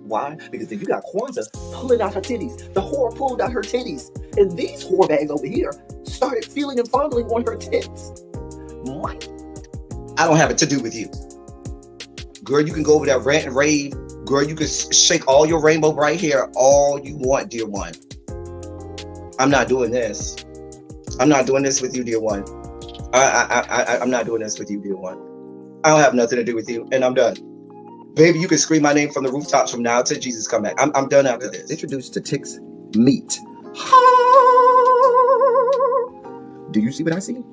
Why? Because then you got Kwanzaa pulling out her titties. The whore pulled out her titties. And these whore bags over here started feeling and fondling on her tits. I don't have it to do with you. Girl, you can go over there, rant and rave. Girl, you can shake all your rainbow right here all you want, dear one. I'm not doing this. I'm not doing this with you, dear one. I'm not doing this with you, dear one. I don't have nothing to do with you, and I'm done. Baby, you can scream my name from the rooftops from now till Jesus come back. I'm done after this. Introduced to Tick's Meat. Do you see what I see?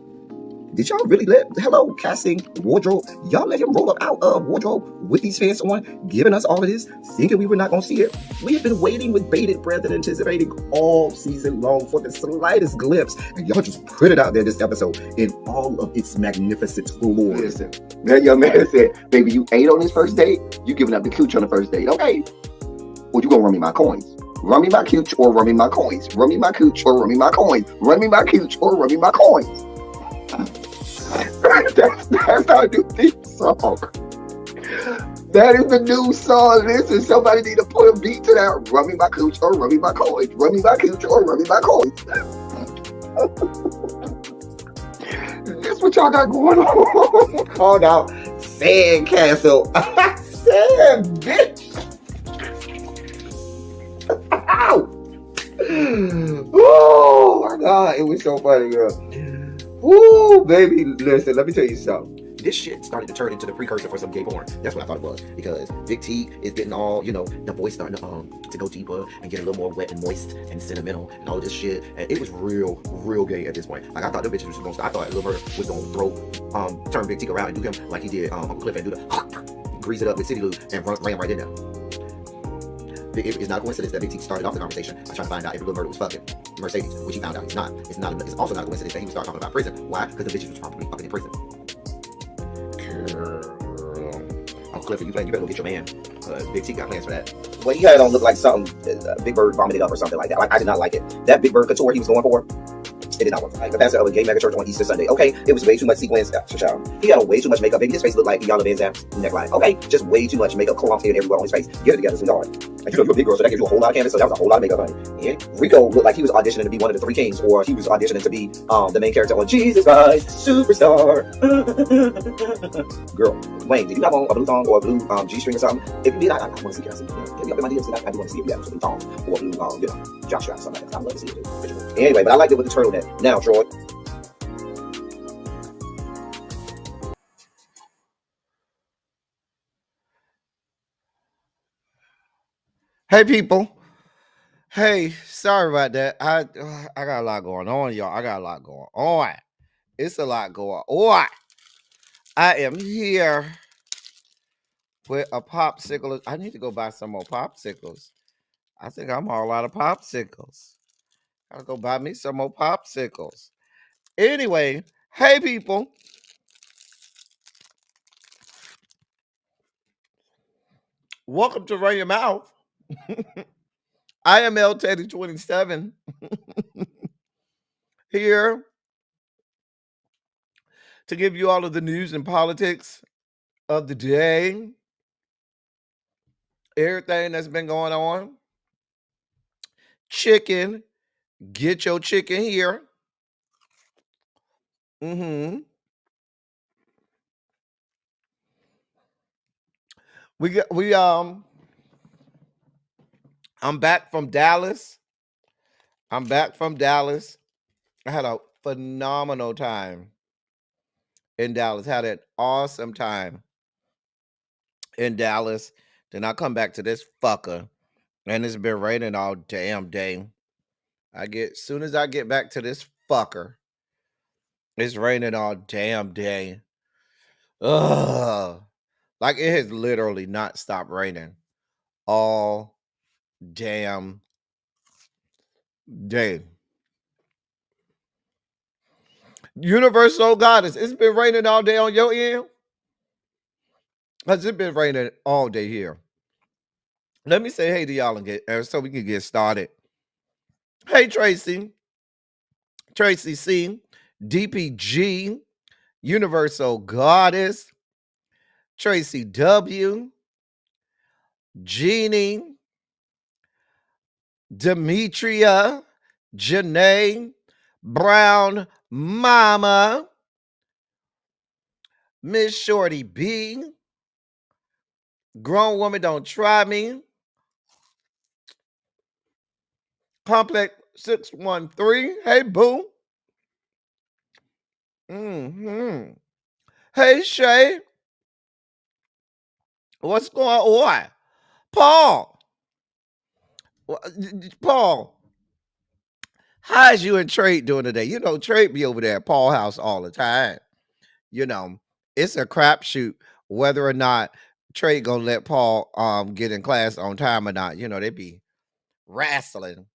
Did y'all really hello, casting, wardrobe, y'all let him roll up out of wardrobe with these pants on, giving us all of this, thinking we were not going to see it? We have been waiting with bated breath and anticipating all season long for the slightest glimpse, and y'all just put it out there this episode in all of its magnificent glory. Listen, that young man said, baby, you ate on this first date, you giving up the cooch on the first date, okay? Or you gonna run me my coins? Run me my cooch or run me my coins? Run me my cooch or run me my coins? Run me my cooch or run me my coins? That's our new theme song. That is the new song. Listen, somebody need to put a beat to that. Run me my cooch or run me my coins. Run me my cooch or run me my coins. This what y'all got going on. Called out Sandcastle. Sand, bitch. Oh my God, it was so funny, girl. Woo, baby, listen, let me tell you something. This shit started to turn into the precursor for some gay porn. That's what I thought it was. Because Big T is getting all, the voice starting to go deeper and get a little more wet and moist and sentimental and all this shit. And it was real gay at this point. Like, I thought the bitches was going to stop. I thought Lil Bird was going to turn Big T around and do him like he did Uncle Cliff and do the grease it up with City Lube and ran right in there. It's not a coincidence that Big T started off the conversation by trying to find out if Lil Bird was fucking Mercedes, which he found out he's not. It's also not a coincidence that he would start talking about prison. Why? Because the bitches was probably fucking in prison. Girl. Uncle Cliff, you better go get your man. Big T got plans for that. Well, he had it on look like something Big Bird vomited up or something like that. Like, I did not like it. That Big Bird couture he was going for, it did not work. Like the pastor of a gay mega church on Easter Sunday. Okay, it was way too much sequins. He had way too much makeup. Baby, his face looked like Iyanla Vanzant's neckline. Okay, just way too much makeup clumped in everywhere on his face. Get it together, sweetheart. And you're a big girl, so that gives you a whole lot of canvas. So that was a whole lot of makeup, honey. And Rico looked like he was auditioning to be one of the three kings, or he was auditioning to be the main character on Jesus Christ Superstar. Girl, Wayne, did you have on a blue thong or a blue G-string or something? If you did, I want to see it. Get me up in my DMs. I do want to see if you have a blue thong or a blue, jock strap, something like that. I'd love to see it. Anyway, but I liked it with the turtleneck. Now, Troy. Hey, people. Hey, sorry about that. I got a lot going on, y'all. I got a lot going on. It's a lot going on. I am here with a popsicle. I need to go buy some more popsicles. I think I'm all out of popsicles. Gotta go buy me some more popsicles. Anyway, hey, people. Welcome to Run Your Mouth. I am L Teddy 27 here to give you all of the news and politics of the day, everything that's been going on. Chicken, get your chicken here. I'm back from Dallas. I had a phenomenal time in Dallas. Had an awesome time in Dallas. Then I come back to this fucker, and it's been raining all damn day. Soon as I get back to this fucker, it's raining all damn day. Ugh. Like, it has literally not stopped raining all damn day. Universal Goddess, it's been raining all day on your end? Has it been raining all day here? Let me say hey to y'all and so we can get started. Hey, Tracy C, DPG, Universal Goddess, Tracy W, Jeannie, Demetria, Janae, Brown, Mama, Miss Shorty B, Grown Woman Don't Try Me, Complex 613, hey boo. Hey Shay, what's going on? Paul, Paul, how's you and Trade doing today? You know, Trade be over there at Paul house all the time. You know, it's a crapshoot whether or not Trade gonna let Paul get in class on time or not. You know, they be wrestling.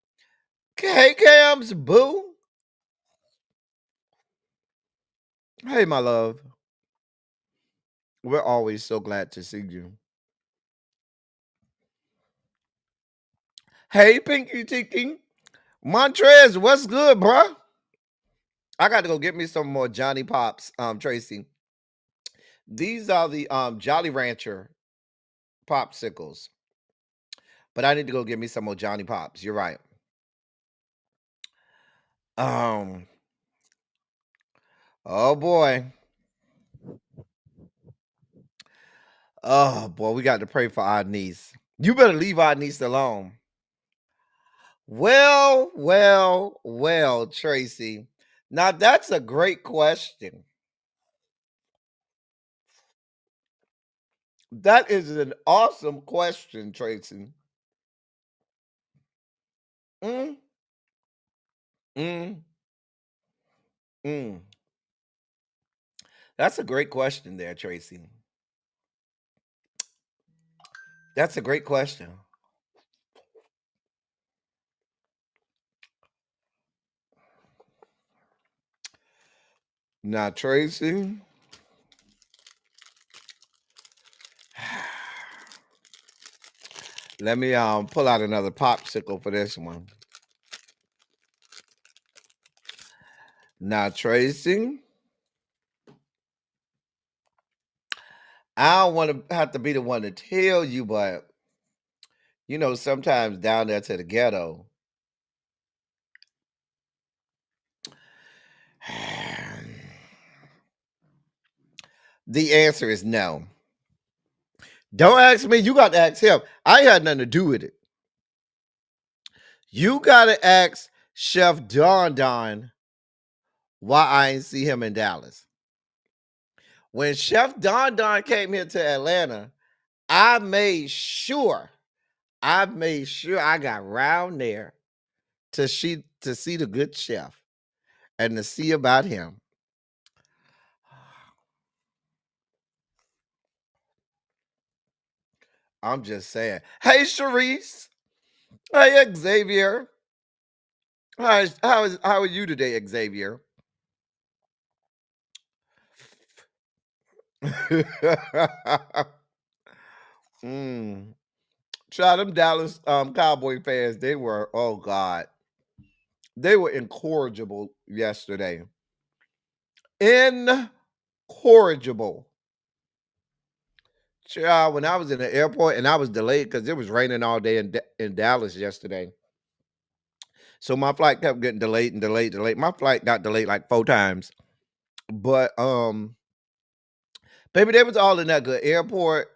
Hey Cams, boo. Hey, my love. We're always so glad to see you. Hey, Pinky Tiki. Montrez, what's good, bruh? I got to go get me some more Johnny Pops, Tracy. These are the Jolly Rancher popsicles. But I need to go get me some more Johnny Pops. You're right. Oh boy. Oh boy, we got to pray for our niece. You better leave our niece alone. Well, Tracy. Now that's a great question. That is an awesome question, Tracy. Mm, mm, mm. That's a great question there, Tracy. That's a great question. Now, Tracy. Let me pull out another popsicle for this one. Now, Tracy. I don't want to have to be the one to tell you, but you know, sometimes down there to the ghetto, the answer is no. Don't ask me. You got to ask him. I had nothing to do with it. You got to ask Chef Don Don why I ain't see him in Dallas. When Chef Don Don came here to Atlanta, I made sure I got round there to see the good chef and to see about him. I'm just saying. Hey, Sharice. Hey, Xavier. How are you today, Xavier? Try them Dallas Cowboy fans. They were, oh God. They were incorrigible yesterday. Incorrigible. Child, when I was in the airport and I was delayed because it was raining all day in Dallas yesterday. So my flight kept getting delayed and delayed. My flight got delayed like 4 times. But baby, they was all in that good airport.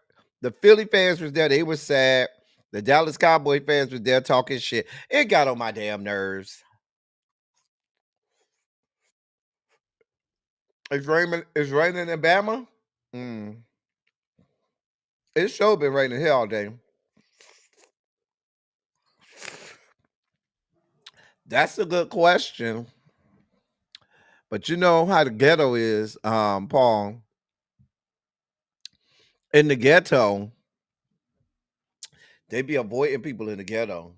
The Philly fans was there. They were sad. The Dallas Cowboy fans was there talking shit. It got on my damn nerves. It's raining in Bama? It's sure been raining here all day. That's a good question. But you know how the ghetto is, Paul. In the ghetto, they be avoiding people in the ghetto.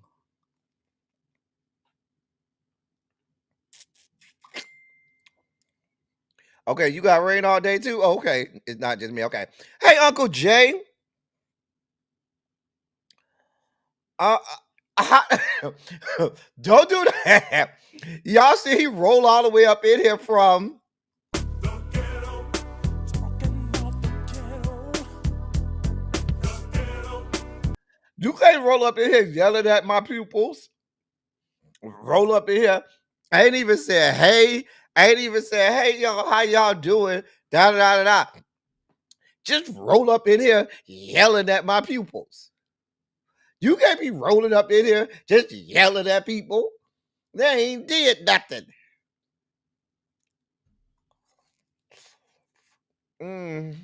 Okay, you got rain all day too? Okay, it's not just me. Okay. Hey, Uncle Jay. Don't do that. Y'all see he roll all the way up in here from You can't roll up in here yelling at my pupils. Roll up in here. I ain't even said, hey. I ain't even said, hey, y'all, how y'all doing? Da da da da. Just roll up in here yelling at my pupils. You can't be rolling up in here just yelling at people. They ain't did nothing. You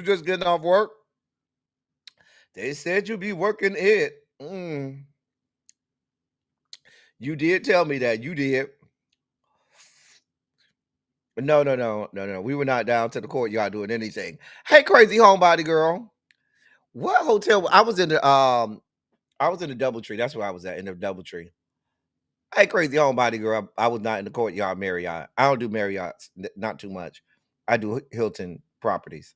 just getting off work? They said you be working it. You did tell me that. You did. No. We were not down to the courtyard doing anything. Hey, crazy homebody girl. What hotel? I was in the DoubleTree. That's where I was at, in the DoubleTree. Hey, crazy homebody girl. I was not in the courtyard Marriott. I don't do Marriotts, not too much. I do Hilton properties.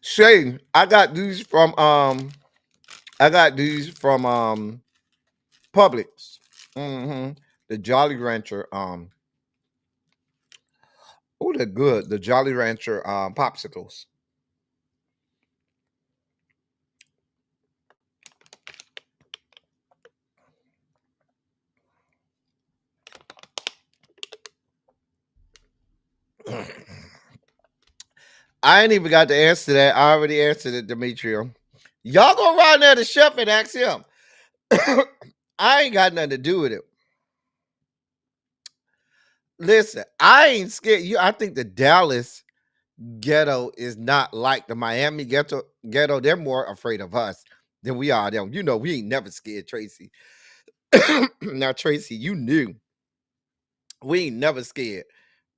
Shay, I got these from Publix. The Jolly Rancher. Oh, they're good. The Jolly Rancher popsicles. I ain't even got to answer that. I already answered it, Demetrio. Y'all go around there to Chef and ask him. I ain't got nothing to do with it. Listen, I ain't scared. I think the Dallas ghetto is not like the Miami ghetto. They're more afraid of us than we are them. You know, we ain't never scared Tracy. Now, Tracy, you knew we ain't never scared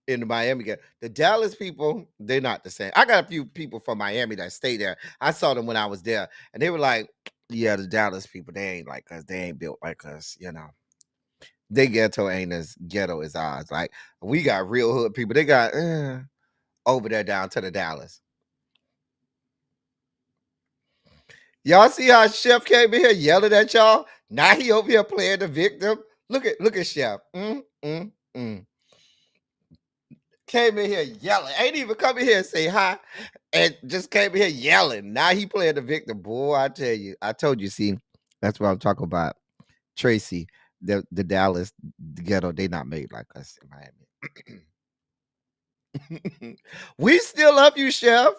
in the Miami ghetto. The Dallas people, they're not the same. I got a few people from Miami that stay there. I saw them when I was there, and they were like, "Yeah, the Dallas people, they ain't like us. They ain't built like us. You know, they ghetto ain't as ghetto as ours. Like we got real hood people. They got over there down to the Dallas." Y'all see how Chef came in here yelling at y'all? Now he over here playing the victim. Look at Chef. Came in here yelling. Ain't even come in here and say hi. And just came in here yelling. Now he playing the victim. Boy, I tell you. I told you, see, that's what I'm talking about. Tracy, the Dallas ghetto, they not made like us in Miami. We still love you, Chef.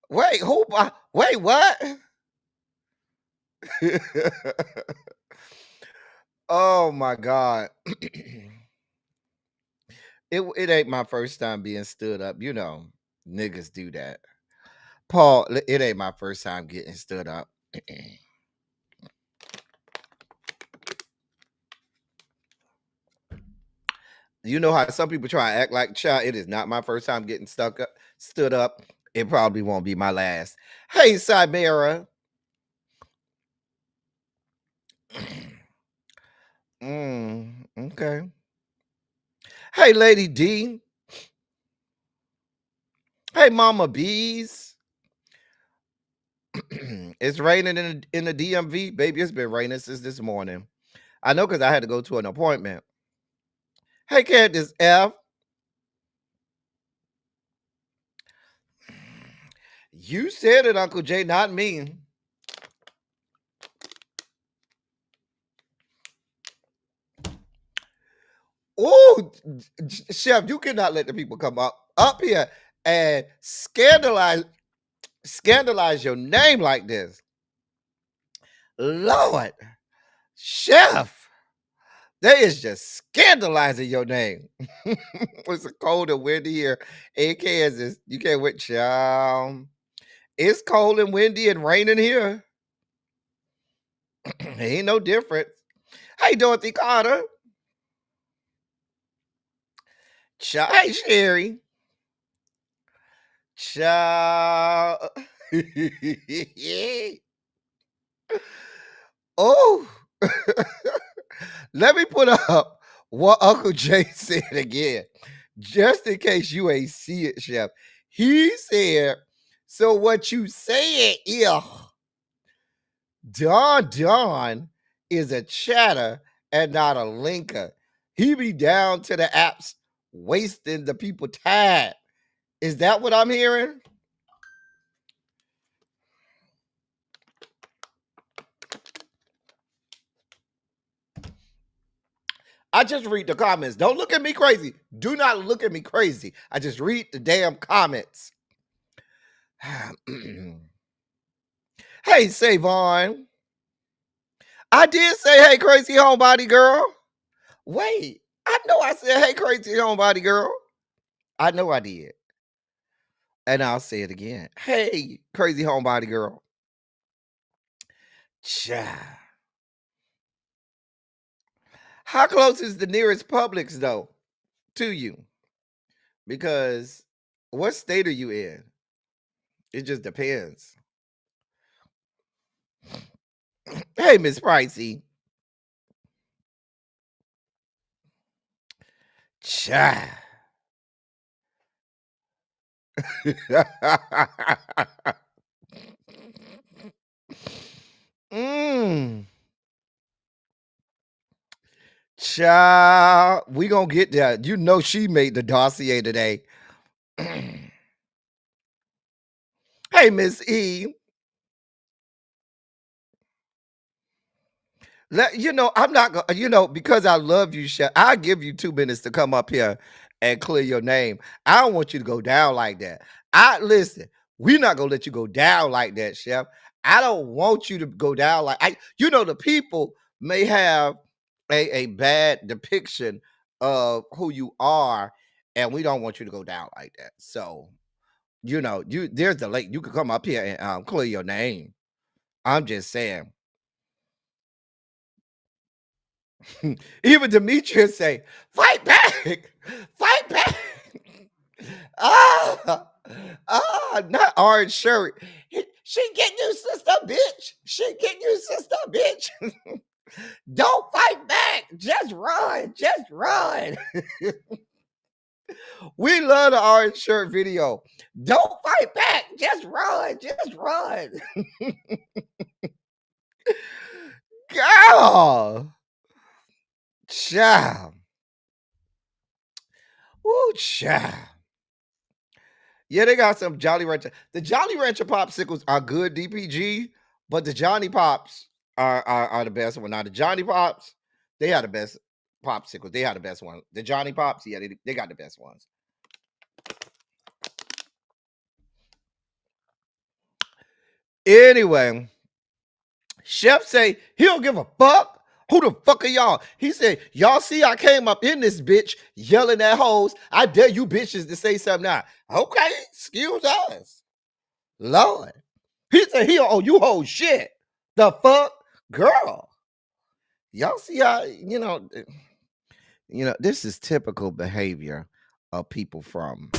Wait, who? Wait, what? Oh my God. It ain't my first time being stood up. You know, niggas do that. Paul, it ain't my first time getting stood up. You know how some people try to act like child. It is not my first time getting stood up. It probably won't be my last. Hey, Cybera. Okay. Hey, Lady D. Hey, Mama Bees. It's raining in the DMV, baby. It's been raining since this morning. I know because I had to go to an appointment. Hey, Candace F. You said it, Uncle J, not me. Oh, Chef, you cannot let the people come up here and scandalize your name like this. Lord, Chef, they is just scandalizing your name. It's cold and windy here in Kansas. You can't wait, child. It's cold and windy and raining here. Ain't no difference. Hey, Dorothy Carter. Hey, Sherry. Child. Oh. Let me put up what Uncle Jay said again, just in case you ain't see it, Chef. He said, so what you saying is Don is a chatter and not a linker. He be down to the apps wasting the people time. Is that what I'm hearing? I just read the comments. Don't look at me crazy. Do not look at me crazy. I just read the damn comments. Hey, Savon. I did say, hey, crazy homebody girl. Wait, I know I said, hey, crazy homebody girl. I know I did. And I'll say it again. Hey, crazy homebody girl. Cha. How close is the nearest Publix, though, to you? Because what state are you in? It just depends. Hey, Miss Pricey. Cha. Child, we gonna get there. You know she made the dossier today. Hey, Miss E. I'm not gonna, because I love you, Chef. I'll give you 2 minutes to come up here and clear your name. I don't want you to go down like that. Listen, we're not gonna let you go down like that, Chef. I don't want you to go down like the people may have a bad depiction of who you are, and we don't want you to go down like that. So, there's the link. You can come up here and clear your name. I'm just saying. Even Demetrius say, fight back, fight back. Not orange shirt. She getting you, sister, bitch. She getting you, sister, bitch. Don't fight back. Just run. Just run. We love the orange shirt video. Don't fight back. Just run. Just run. Girl. Child. Ooh, child. Yeah, they got some Jolly Rancher. The Jolly Rancher popsicles are good DPG, but the Johnny Pops are the best one. Now the Johnny Pops, they are the best popsicles. They are the best ones. The Johnny Pops, yeah, they got the best ones. Anyway, Chef say he don't give a fuck. Who the fuck are y'all? He said, y'all see I came up in this bitch yelling at hoes. I dare you bitches to say something now. Okay, excuse us. Lord. He said he don't owe you whole shit. The fuck? Girl. Y'all see how, this is typical behavior of people from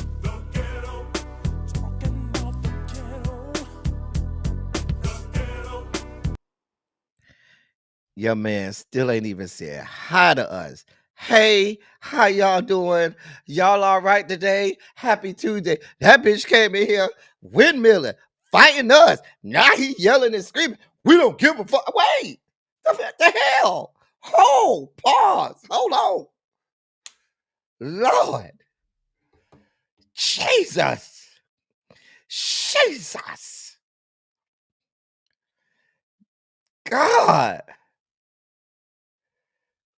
your man still ain't even said hi to us. Hey, how y'all doing? Y'all all right today? Happy Tuesday. That bitch came in here windmilling, fighting us. Now he yelling and screaming. We don't give a fuck. Wait, the hell? Pause. Hold on. Lord. Jesus. Jesus. God.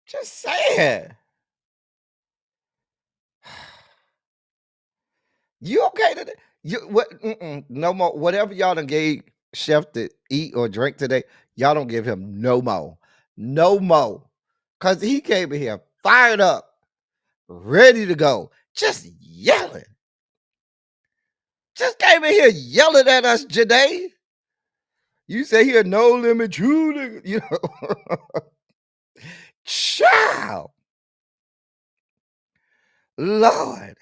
Just saying. You okay today? No more. Whatever y'all done gave Chef to eat or drink today, y'all don't give him no more. No more. Because he came in here fired up, ready to go, just yelling. Just came in here yelling at us, Janae. You say here, no limit, you Child. Lord.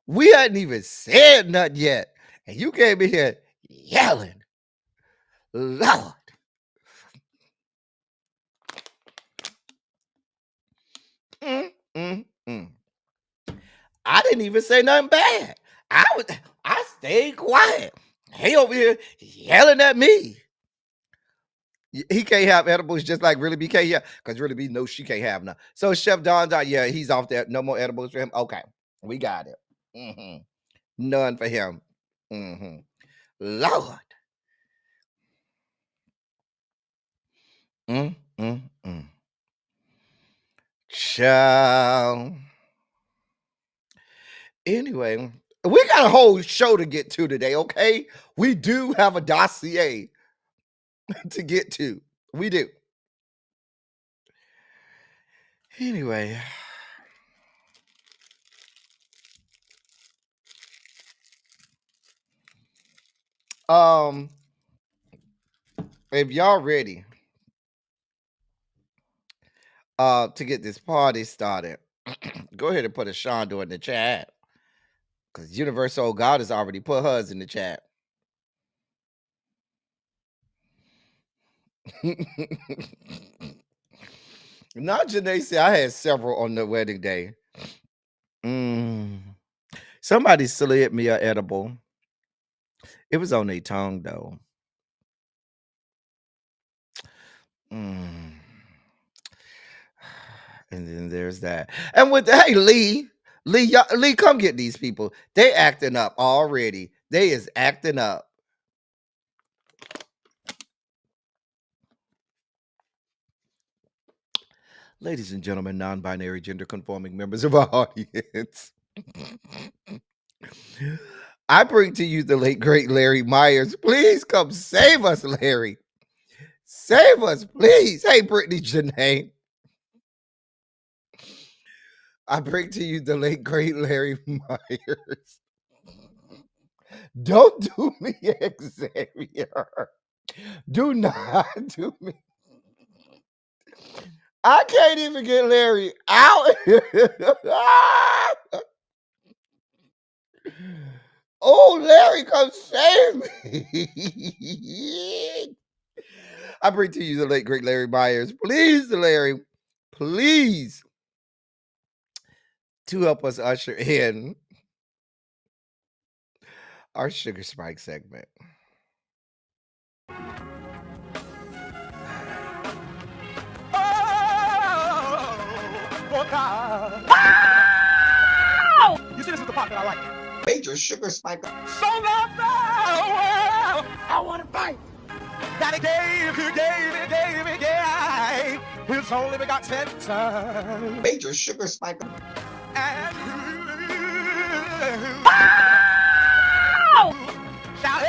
We hadn't even said nothing yet. And you came in here yelling. Lord. I didn't even say nothing bad. I stayed quiet. He over here yelling at me. He can't have edibles just like Really B can't. Yeah, because Really B knows she can't have none. So Chef Don, yeah, he's off there. No more edibles for him. Okay, we got it. None for him. Lord. Child. Anyway, we got a whole show to get to today, okay? We do have a dossier to get to. We do. Anyway. If y'all ready to get this party started, go ahead and put a Shondo in the chat. Because Universal God has already put hers in the chat. Not Janae said I had several on the wedding day. Somebody slid me an edible. It was on their tongue though. And then there's that. And with hey Lee, come get these people. They acting up already. They is acting up. Ladies and gentlemen, non-binary, gender-conforming members of our audience, I bring to you the late, great Larry Myers. Please come save us, Larry. Save us, please. Hey, Brittany Janae. I bring to you the late, great Larry Myers. Don't do me, Xavier. Do not do me. I can't even get Larry out. Oh, Larry, come save me. I bring to you the late, great Larry Myers. Please, Larry, please, to help us usher in our Sugar Spike segment. You see, this is the part that I like. Major Sugar Spike. So love the world. I want to fight. That he gave. His only begotten son. Major Sugar Spike. And shall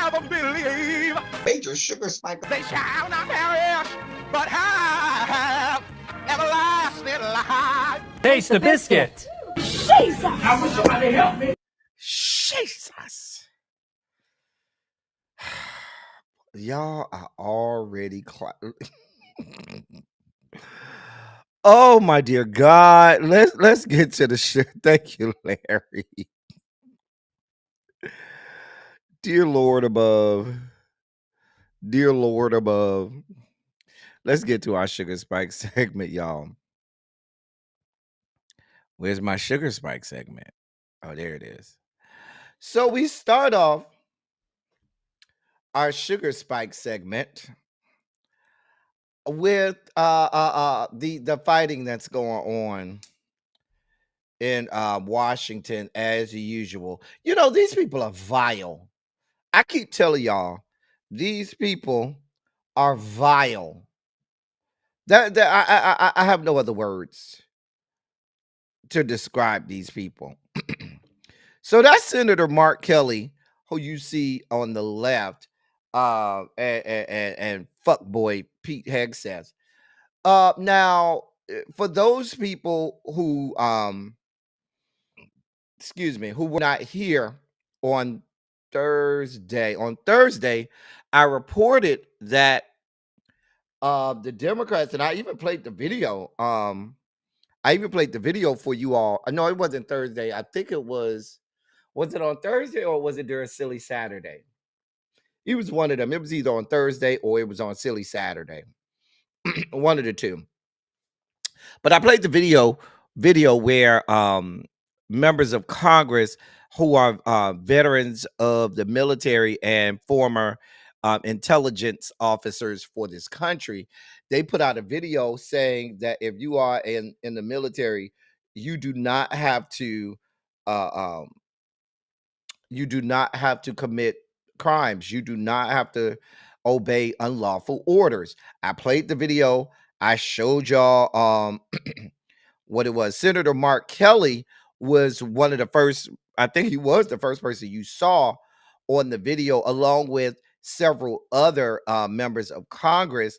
ever believe. Major Sugar Spike. They shall not perish, but have everlasting life. Taste the biscuit. Jesus! I wish somebody help me. Jesus. Y'all are already Oh my dear God. Let's get to the shit. Thank you, Larry. Dear Lord above. Dear Lord above. Let's get to our Sugar Spike segment, y'all. Where's my Sugar Spike segment? Oh, there it is. So we start off our Sugar Spike segment with the fighting that's going on in Washington as usual. You know, these people are vile. I keep telling y'all, these people are vile. I have no other words to describe these people. So that's Senator Mark Kelly, who you see on the left, and fuckboy Pete Hegseth. Now, for those people who, who were not here on Thursday. On Thursday, I reported that the Democrats, and I even played the video. I even played the video for you all. No, it wasn't Thursday. I think it was. Was it on Thursday or was it during Silly Saturday? It was one of them. It was either on Thursday or it was on Silly Saturday. One of the two. But I played the video where members of Congress who are veterans of the military and former intelligence officers for this country. They put out a video saying that if you are in the military, you do not have to uh, um, you do not have to commit crimes. You do not have to obey unlawful orders. I played the video. I showed y'all what it was. Senator Mark Kelly was one of the first, I think he was the first person you saw on the video, along with several other members of Congress.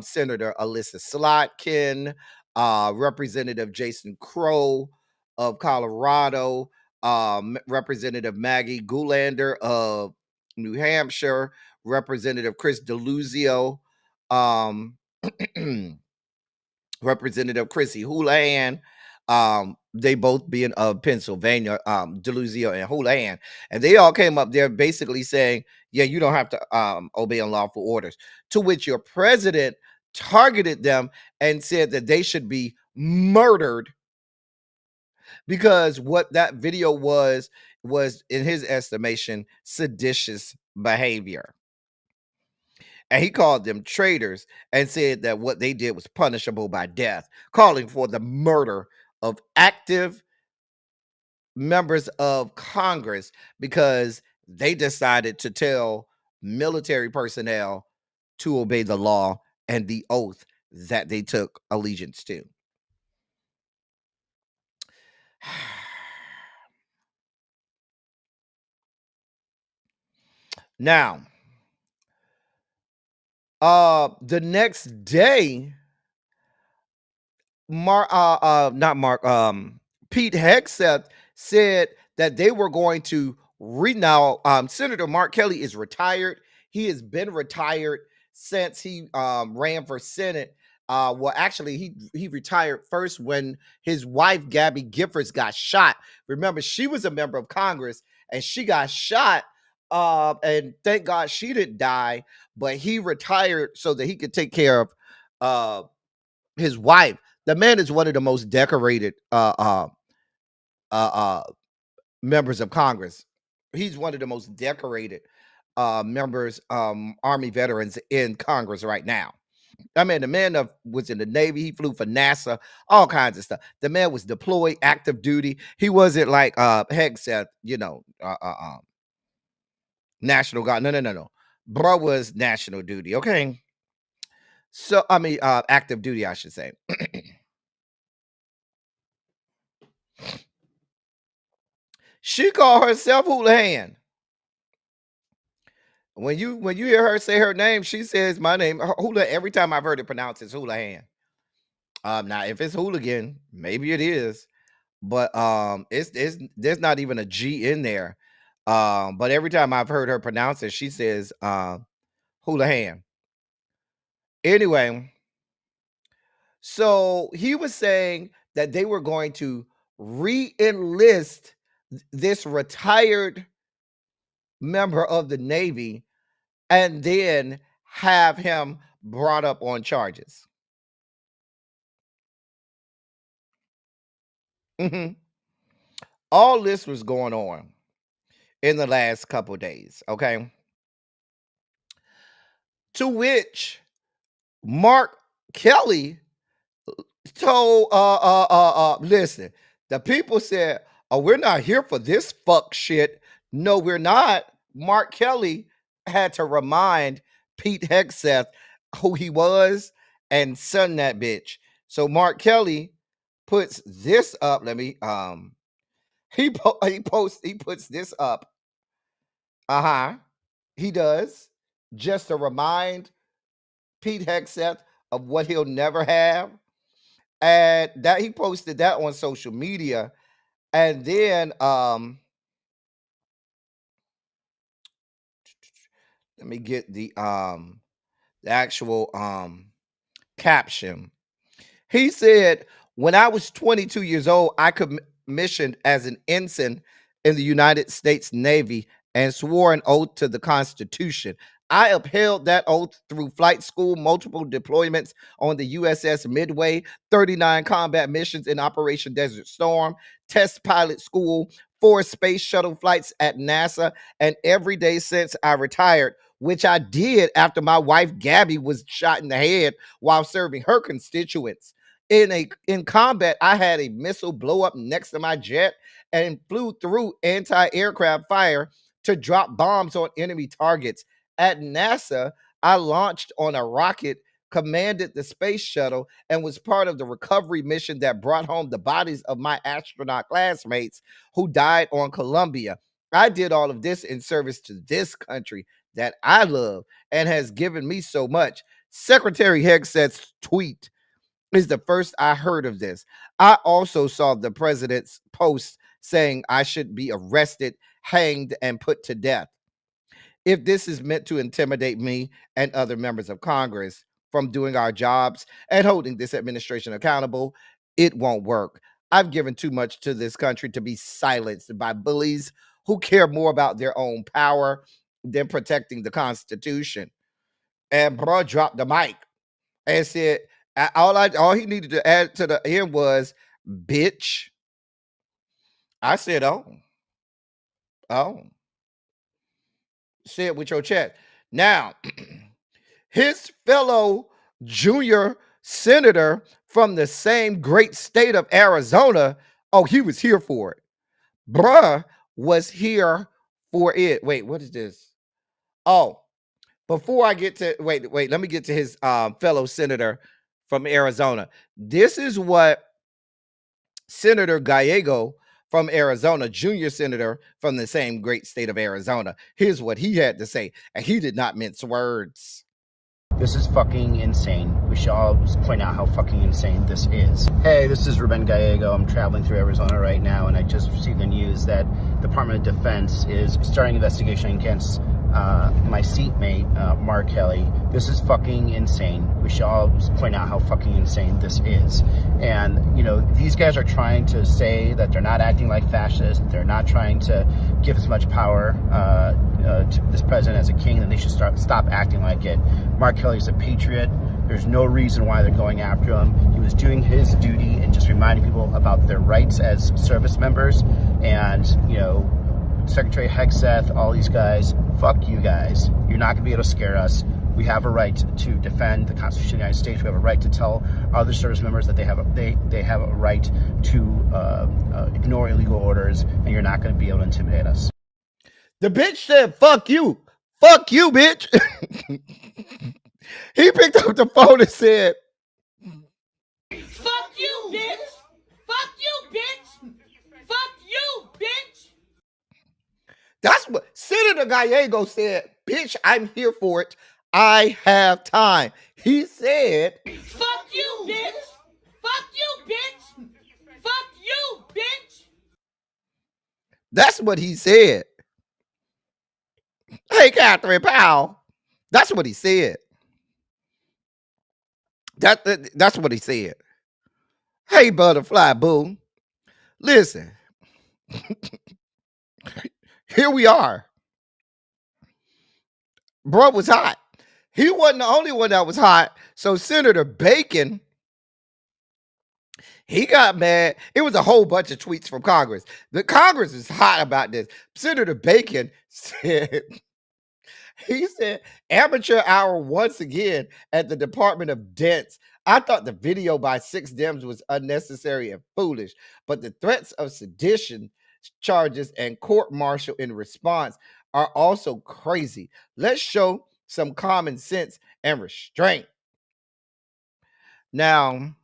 Senator Alyssa Slotkin, Representative Jason Crow of Colorado, Representative Maggie Goulander of New Hampshire, Representative Chris DeLuzio, um, Representative Chrissy Houlihan, they both being of Pennsylvania, DeLuzio and Houlihan, and they all came up there basically saying, yeah, you don't have to obey unlawful orders, to which your president targeted them and said that they should be murdered because what that video was in his estimation seditious behavior. And he called them traitors and said that what they did was punishable by death, calling for the murder of active members of Congress because they decided to tell military personnel to obey the law and the oath that they took allegiance to. Now, the next day, Pete Hegseth said that they were going to Senator Mark Kelly is retired. He has been retired since he ran for Senate. Well, actually, he retired first when his wife Gabby Giffords got shot. Remember, she was a member of Congress and she got shot. And thank God she didn't die, but he retired so that he could take care of his wife. The man is one of the most decorated members of Congress. He's one of the most decorated members, Army veterans in Congress right now. I mean, the man was in the Navy. He flew for NASA, all kinds of stuff. The man was deployed, active duty. He wasn't like Hegseth, National Guard. No. Bro was national duty. Okay. So, I mean, active duty, I should say. She called herself Houlihan. When you hear her say her name, she says my name Houlihan. Every time I've heard it pronounced, it's Houlihan. Now if it's Hooligan, maybe it is, but it's there's not even a G in there. But every time I've heard her pronounce it, she says Houlihan. Anyway, so he was saying that they were going to re-enlist this retired member of the Navy and then have him brought up on charges. All this was going on in the last couple days, okay? To which Mark Kelly told listen, the people said, oh, we're not here for this fuck shit. No, we're not. Mark Kelly had to remind Pete Hegseth who he was and son that bitch. So Mark Kelly puts this up. Let me he puts this up. He does, just to remind Pete Hegseth of what he'll never have. And that he posted that on social media. And then let me get the actual caption. He said, when I was 22 years old, I commissioned as an ensign in the United States Navy and swore an oath to the Constitution. I upheld that oath through flight school, multiple deployments on the USS Midway, 39 combat missions in Operation Desert Storm, test pilot school, 4 space shuttle flights at NASA, and every day since I retired which I did after my wife Gabby was shot in the head while serving her constituents. In combat, I had a missile blow up next to my jet and flew through anti-aircraft fire to drop bombs on enemy targets. At NASA, I launched on a rocket, commanded the space shuttle, and was part of the recovery mission that brought home the bodies of my astronaut classmates who died on Columbia. I did all of this in service to this country that I love and has given me so much. Secretary Hegseth's tweet is the first I heard of this. I also saw the president's post saying I should be arrested, hanged, and put to death. If this is meant to intimidate me and other members of Congress from doing our jobs and holding this administration accountable, it won't work. I've given too much to this country to be silenced by bullies who care more about their own power than protecting the Constitution. And bro dropped the mic and said, all he needed to add to the end was, bitch. I said, oh. Say it with your chest. Now, his fellow junior senator from the same great state of Arizona, oh, he was here for it. Bruh was here for it. Wait, what is this? Oh, before I get to, wait, let me get to his fellow senator from Arizona. This is what Senator Gallego from Arizona, junior senator from the same great state of Arizona. Here's what he had to say, and he did not mince words. This is fucking insane. We should all point out how fucking insane this is. Hey, this is RYM Gallego. I'm traveling through Arizona right now, and I just received the news that the Department of Defense is starting investigation against my seatmate, Mark Kelly. This is fucking insane. We should all point out how fucking insane this is. And, you know, these guys are trying to say that they're not acting like fascists. They're not trying to give as much power to this president as a king, that they should stop acting like it. Mark Kelly's a patriot. There's no reason why they're going after him. He was doing his duty and just reminding people about their rights as service members. And, you know, Secretary Hegseth, all these guys, fuck you guys. You're not going to be able to scare us. We have a right to defend the Constitution of the United States. We have a right to tell other service members that they have a right to ignore illegal orders, and you're not going to be able to intimidate us. The bitch said, fuck you. Fuck you, bitch. He picked up the phone and said, fuck you, bitch. Fuck you, bitch. Fuck you, bitch. That's what Senator Gallego said. Bitch, I'm here for it. I have time. He said, fuck you, bitch. Fuck you, bitch. Fuck you, bitch. That's what he said. Hey, Catherine Powell. That's what he said. That's what he said. Hey, butterfly boo. Listen. Here we are. Bro was hot. He wasn't the only one that was hot. So Senator Bacon, he got mad. It was a whole bunch of tweets from Congress. The Congress is hot about this. Senator Bacon said, he said, amateur hour once again at the Department of Defense. I thought the video by 6 Dems was unnecessary and foolish, but the threats of sedition charges and court-martial in response are also crazy. Let's show some common sense and restraint. Now,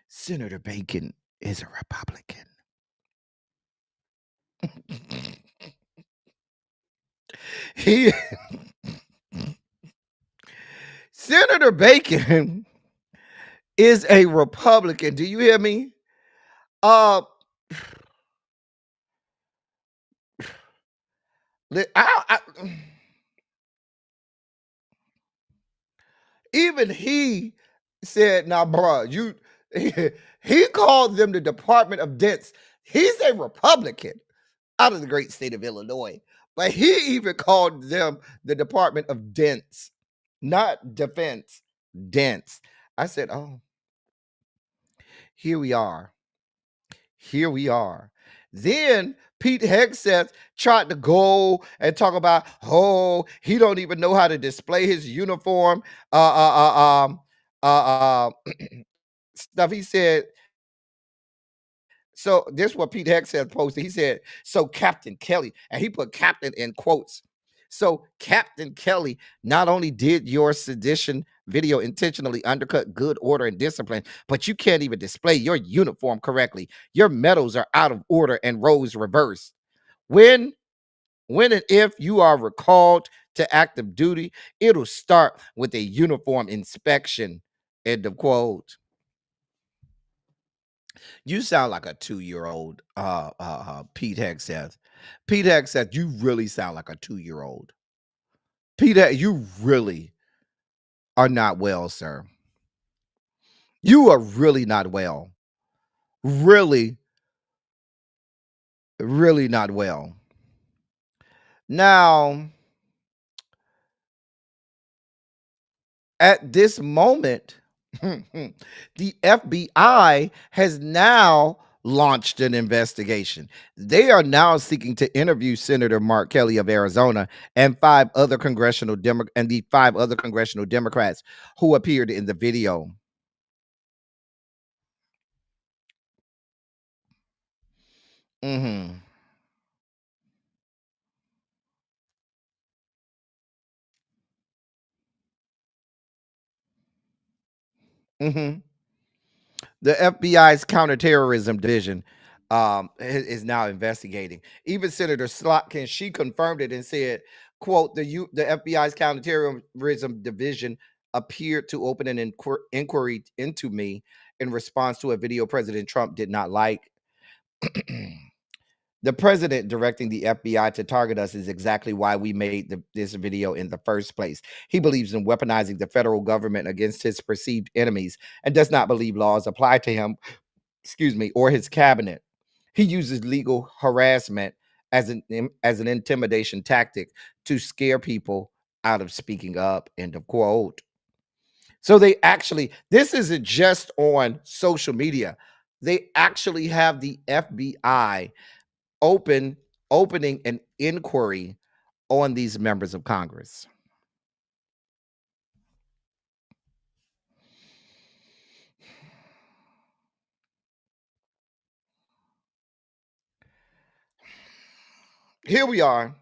Senator Bacon is a Republican. Senator Bacon is a Republican. Do you hear me? Even he said, "Nah, bro, you." He called them the Department of Defense. He's a Republican out of the great state of Illinois, but he even called them the Department of Defense, not defense, dense. I said, "Oh, here we are. Here we are." Then Pete Hegseth tried to go and talk about, oh, he don't even know how to display his uniform. Stuff he said. So this is what Pete Hegseth posted. He said, so Captain Kelly, and he put Captain in quotes. So Captain Kelly, not only did your sedition video intentionally undercut good order and discipline, but you can't even display your uniform correctly. Your medals are out of order and rows reversed. When and if you are recalled to active duty, it'll start with a uniform inspection. End of quote. You sound like a 2-year-old, Pete Hegseth. Pete Hegseth, you really sound like a 2-year-old. Pete, you really are not well, sir. You are really not well. Really, really not well. Now, at this moment, the FBI has now launched an investigation. They are now seeking to interview Senator Mark Kelly of Arizona and the 5 other congressional Democrats who appeared in the video. Mm-hmm. Mm-hmm. The FBI's counterterrorism division is now investigating. Even Senator Slotkin, she confirmed it and said, quote, the FBI's counterterrorism division appeared to open an inquiry into me in response to a video President Trump did not like. The president directing the FBI to target us is exactly why we made this video in the first place. He believes in weaponizing the federal government against his perceived enemies and does not believe laws apply to him, or his cabinet. He uses legal harassment as an intimidation tactic to scare people out of speaking up. End of quote. So they actually, this isn't just on social media. They actually have the FBI opening an inquiry on these members of Congress. Here we are.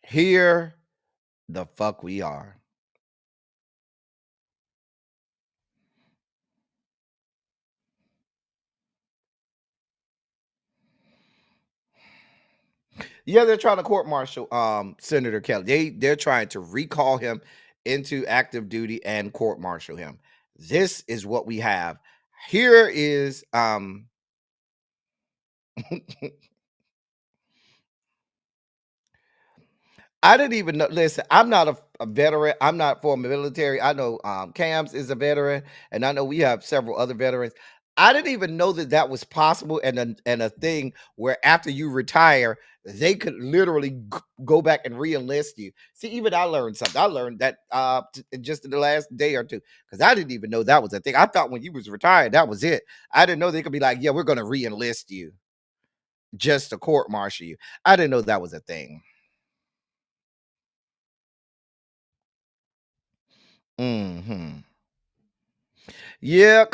Here the fuck we are. Yeah, they're trying to court martial Senator Kelly. They're trying to recall him into active duty and court martial him. This is what we have. Here is I didn't even know. Listen, I'm not a veteran. I'm not for military. I know Cams is a veteran, and I know we have several other veterans. I didn't even know that that was possible, and a thing where after you retire, they could literally go back and re-enlist you. See, even I learned something. I learned that just in the last day or two, because I didn't even know that was a thing. I thought when you was retired, that was it. I didn't know they could be like, yeah, we're going to re-enlist you just to court martial you. I didn't know that was a thing. Mm-hmm. Yeah.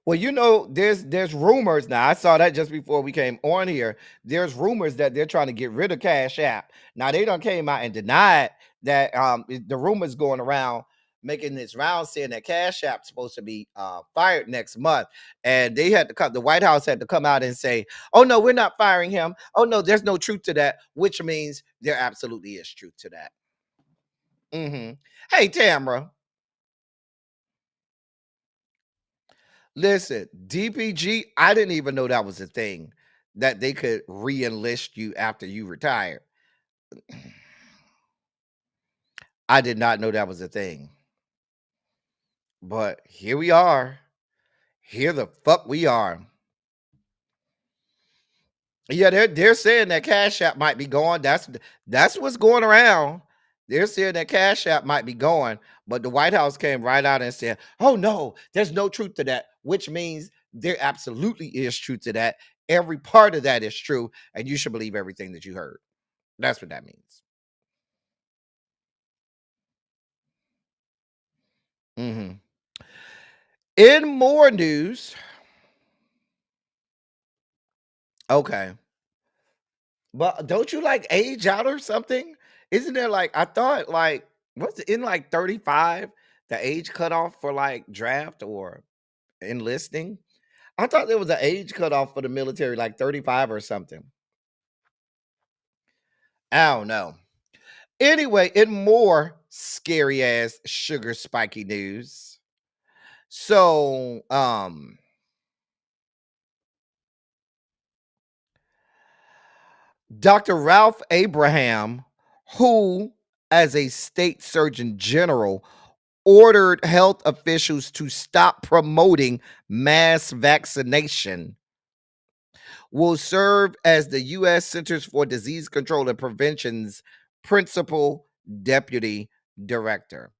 Well, there's rumors now. I saw that just before we came on here. There's rumors that they're trying to get rid of Cash App. Now they done came out and denied that. The rumors going around making this round saying that Cash App's supposed to be fired next month, and they had to come. The White House had to come out and say, "Oh no, we're not firing him. Oh no, there's no truth to that," which means there absolutely is truth to that. Mm-hmm. Hey, Tamra. Listen, DPG, I didn't even know that was a thing that they could re-enlist you after you retired. I did not know that was a thing. But here we are. Here the fuck we are. Yeah, they're saying that Cash App might be gone. That's what's going around. They're saying that Cash App might be gone, but the White House came right out and said, "Oh no, there's no truth to that," which means There absolutely is truth to that. Every part of that is true, and you should believe everything that you heard. That's what that means. In more news, okay. But don't you like age out or something? Isn't there like I thought like what's it in like 35 the age cutoff for like draft or enlisting? I thought there was an age cutoff for the military, like 35 or something. I don't know. Anyway, in more scary ass sugar spiky news. So, Dr. Ralph Abraham, who, as a state surgeon general, ordered health officials to stop promoting mass vaccination, will serve as the U.S. Centers for Disease Control and Prevention's principal deputy director.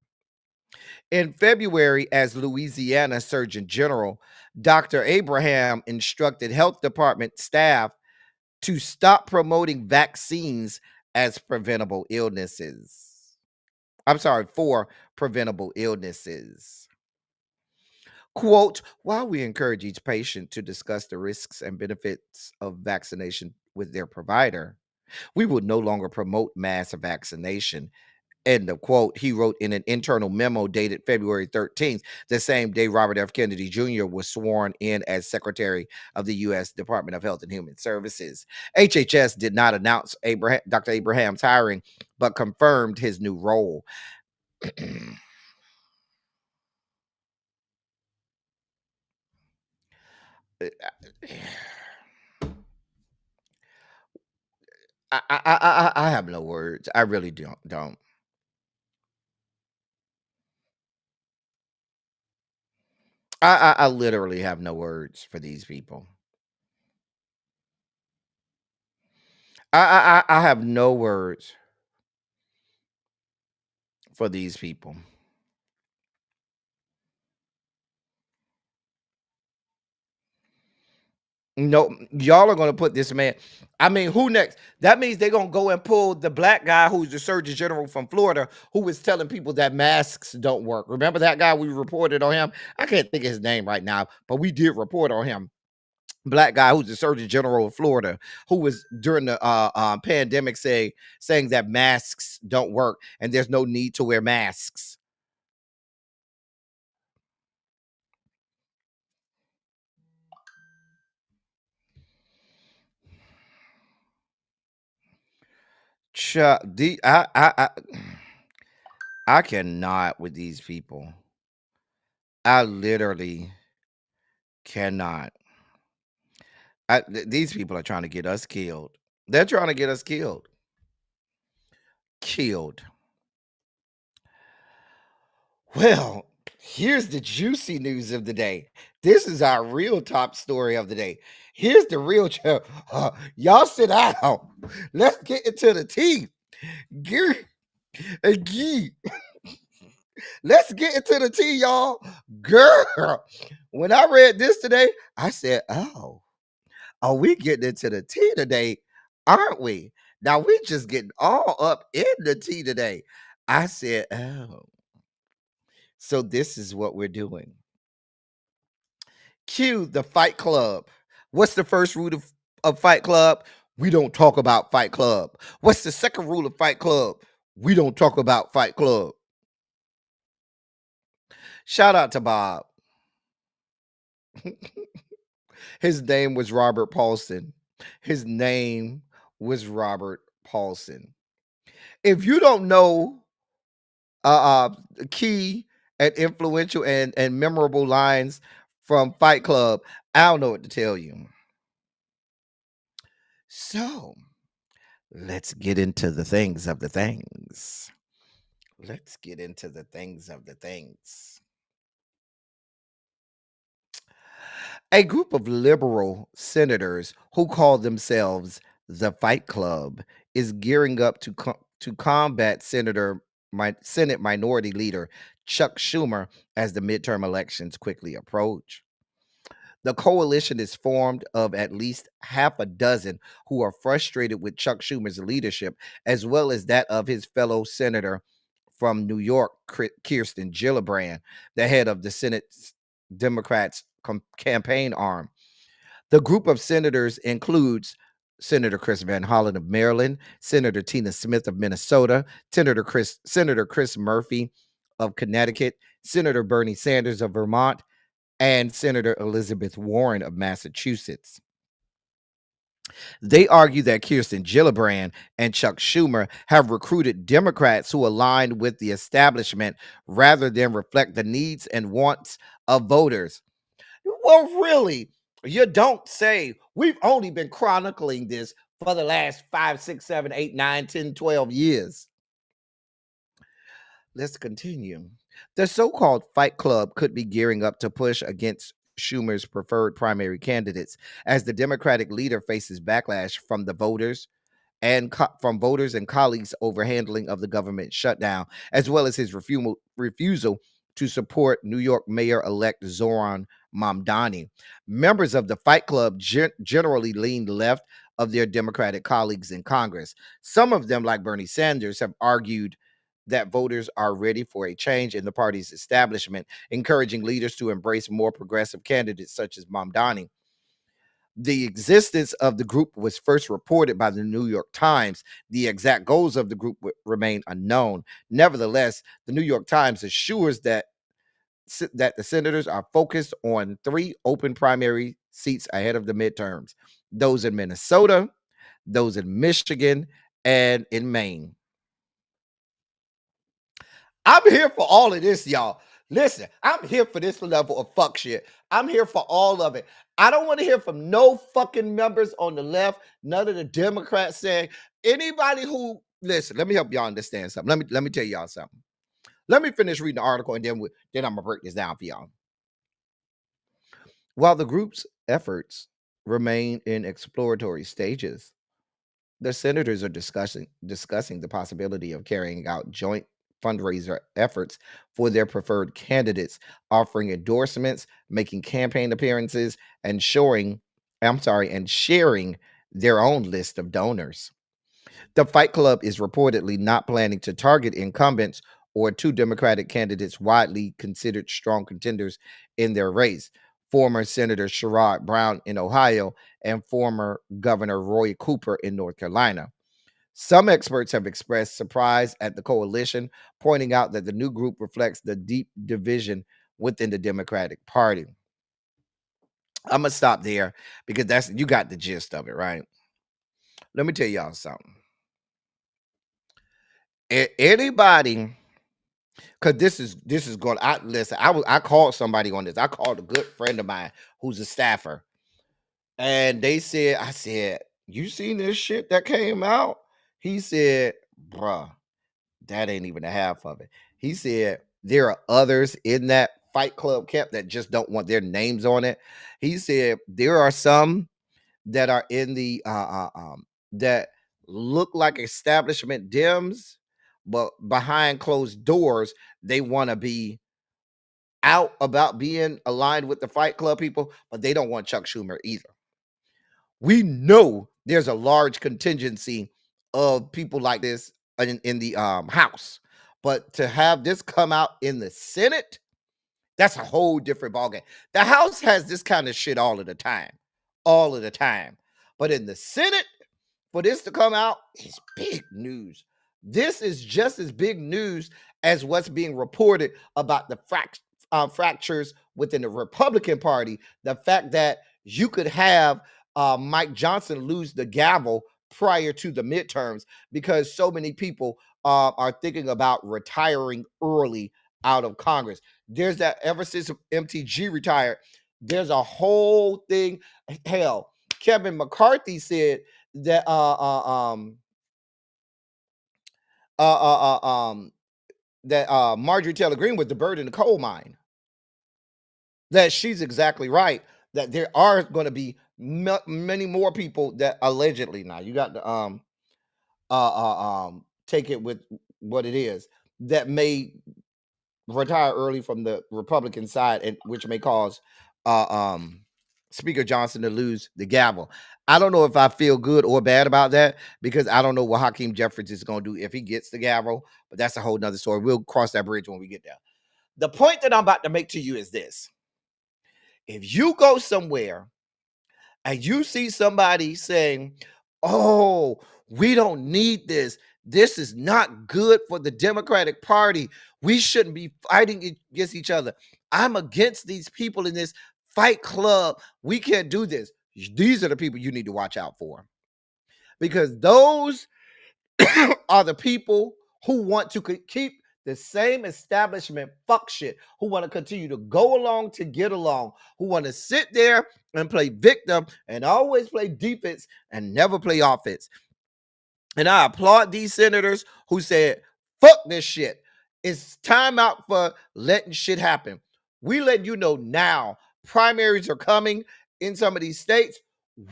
In February, as Louisiana Surgeon General, Dr. Abraham instructed health department staff to stop promoting vaccines as preventable illnesses. I'm sorry, for preventable illnesses. Quote, while we encourage each patient to discuss the risks and benefits of vaccination with their provider, we would no longer promote mass vaccination. End of quote. He wrote in an internal memo dated February 13th, the same day Robert F. Kennedy Jr. was sworn in as Secretary of the U.S. Department of Health and Human Services. HHS did not announce Dr. Abraham's hiring, but confirmed his new role. I have no words. I really don't. I literally have no words for these people. I have no words for these people. No, y'all are gonna put this man. I mean, who next? That means they're gonna go and pull the black guy who's the Surgeon General from Florida, who was telling people that masks don't work. Remember that guy? We reported on him. I can't think of his name right now, but we did report on him. Black guy who's the Surgeon General of Florida, who was during the pandemic saying that masks don't work and there's no need to wear masks. I cannot with these people. I literally cannot. These people are trying to get us killed. They're trying to get us killed. Killed. Well, here's the juicy news of the day. This is our real top story of the day. Here's the real y'all sit down. Let's get into the tea. Let's get into the tea, y'all. Girl, when I read this today, I said, oh, are we getting into the tea today? Aren't we? Now we just getting all up in the tea today. I said, oh, so this is what we're doing. Cue the Fight Club. What's the first rule of Fight Club? We don't talk about Fight Club. What's the second rule of Fight Club? We don't talk about Fight Club. Shout out to Bob. His name was Robert Paulson. His name was Robert Paulson. If you don't know key and influential and memorable lines from Fight Club, I don't know what to tell you. So let's get into the things of the things. Let's get into the things of the things. A group of liberal senators who call themselves the Fight Club is gearing up to combat Senate Minority Leader Chuck Schumer as the midterm elections quickly approach. The coalition is formed of at least half a dozen who are frustrated with Chuck Schumer's leadership, as well as that of his fellow senator from New York, Kirsten Gillibrand, the head of the Senate's Democrats' campaign arm. The group of senators includes Senator Chris Van Hollen of Maryland, Senator Tina Smith of Minnesota, Senator Chris Murphy of Connecticut, Senator Bernie Sanders of Vermont, and Senator Elizabeth Warren of Massachusetts. They argue that Kirsten Gillibrand and Chuck Schumer have recruited Democrats who align with the establishment rather than reflect the needs and wants of voters. Well, really, you don't say. We've only been chronicling this for the last 5, 6, 7, 8, 9, 10, 12 years. Let's continue. The so-called Fight Club could be gearing up to push against Schumer's preferred primary candidates as the Democratic leader faces backlash from the voters and from voters and colleagues over handling of the government shutdown, as well as his refusal to support New York Mayor-elect Zoran Mamdani. Members of the Fight Club generally lean left of their Democratic colleagues in Congress. Some of them, like Bernie Sanders, have argued that voters are ready for a change in the party's establishment, encouraging leaders to embrace more progressive candidates such as Mamdani. The existence of the group was first reported by the New York Times. The exact goals of the group remain unknown. Nevertheless, the New York Times assures that the senators are focused on 3 open primary seats ahead of the midterms: those in Minnesota, those in Michigan, and in Maine. I'm here for all of this, y'all. Listen, I'm here for this level of fuck shit. I'm here for all of it. I don't want to hear from no fucking members on the left, none of the Democrats saying anybody who listen. Let me help y'all understand something. Let me tell y'all something. Let me finish reading the article and then I'm gonna break this down for y'all. While the group's efforts remain in exploratory stages, the senators are discussing the possibility of carrying out joint fundraiser efforts for their preferred candidates, offering endorsements, making campaign appearances, and sharing their own list of donors. The Fight Club is reportedly not planning to target incumbents or 2 Democratic candidates widely considered strong contenders in their race: former Senator Sherrod Brown in Ohio and former Governor Roy Cooper in North Carolina. Some experts have expressed surprise at the coalition, pointing out that the new group reflects the deep division within the Democratic Party. I'm gonna stop there because you got the gist of it, right? Let me tell y'all something. Anybody, because this is going. I called somebody on this. I called a good friend of mine who's a staffer, and I said, "You seen this shit that came out?" He said, "Bruh, that ain't even a half of it." He said there are others in that Fight Club camp that just don't want their names on it. He said there are some that are in the that look like establishment Dems, but behind closed doors they want to be out about being aligned with the Fight Club people, but they don't want Chuck Schumer either. We know there's a large contingency of people like this in the House, but to have this come out in the Senate, that's a whole different ballgame. The House has this kind of shit all of the time, but in the Senate, for this to come out is big news. This is just as big news as what's being reported about the fractures within the Republican Party. The fact that you could have Mike Johnson lose the gavel prior to the midterms because so many people are thinking about retiring early out of Congress. There's that ever since MTG retired, there's a whole thing. Hell, Kevin McCarthy said that Marjorie Taylor Greene was the bird in the coal mine. That she's exactly right. That there are going to be many more people that allegedly, now you got to take it with what it is, that may retire early from the Republican side, and which may cause Speaker Johnson to lose the gavel. I don't know if I feel good or bad about that because I don't know what Hakeem Jeffries is going to do if he gets the gavel, but that's a whole nother story. We'll cross that bridge when we get there. The point that I'm about to make to you is this. If you go somewhere and you see somebody saying, oh, we don't need this. This is not good for the Democratic Party. We shouldn't be fighting against each other. I'm against these people in this fight club. We can't do this. These are the people you need to watch out for because those are the people who want to keep the same establishment fuck shit, who want to continue to go along to get along, who want to sit there and play victim and always play defense and never play offense. And I applaud these senators who said, fuck this shit. It's time out for letting shit happen. We let you know now. Primaries are coming in some of these states.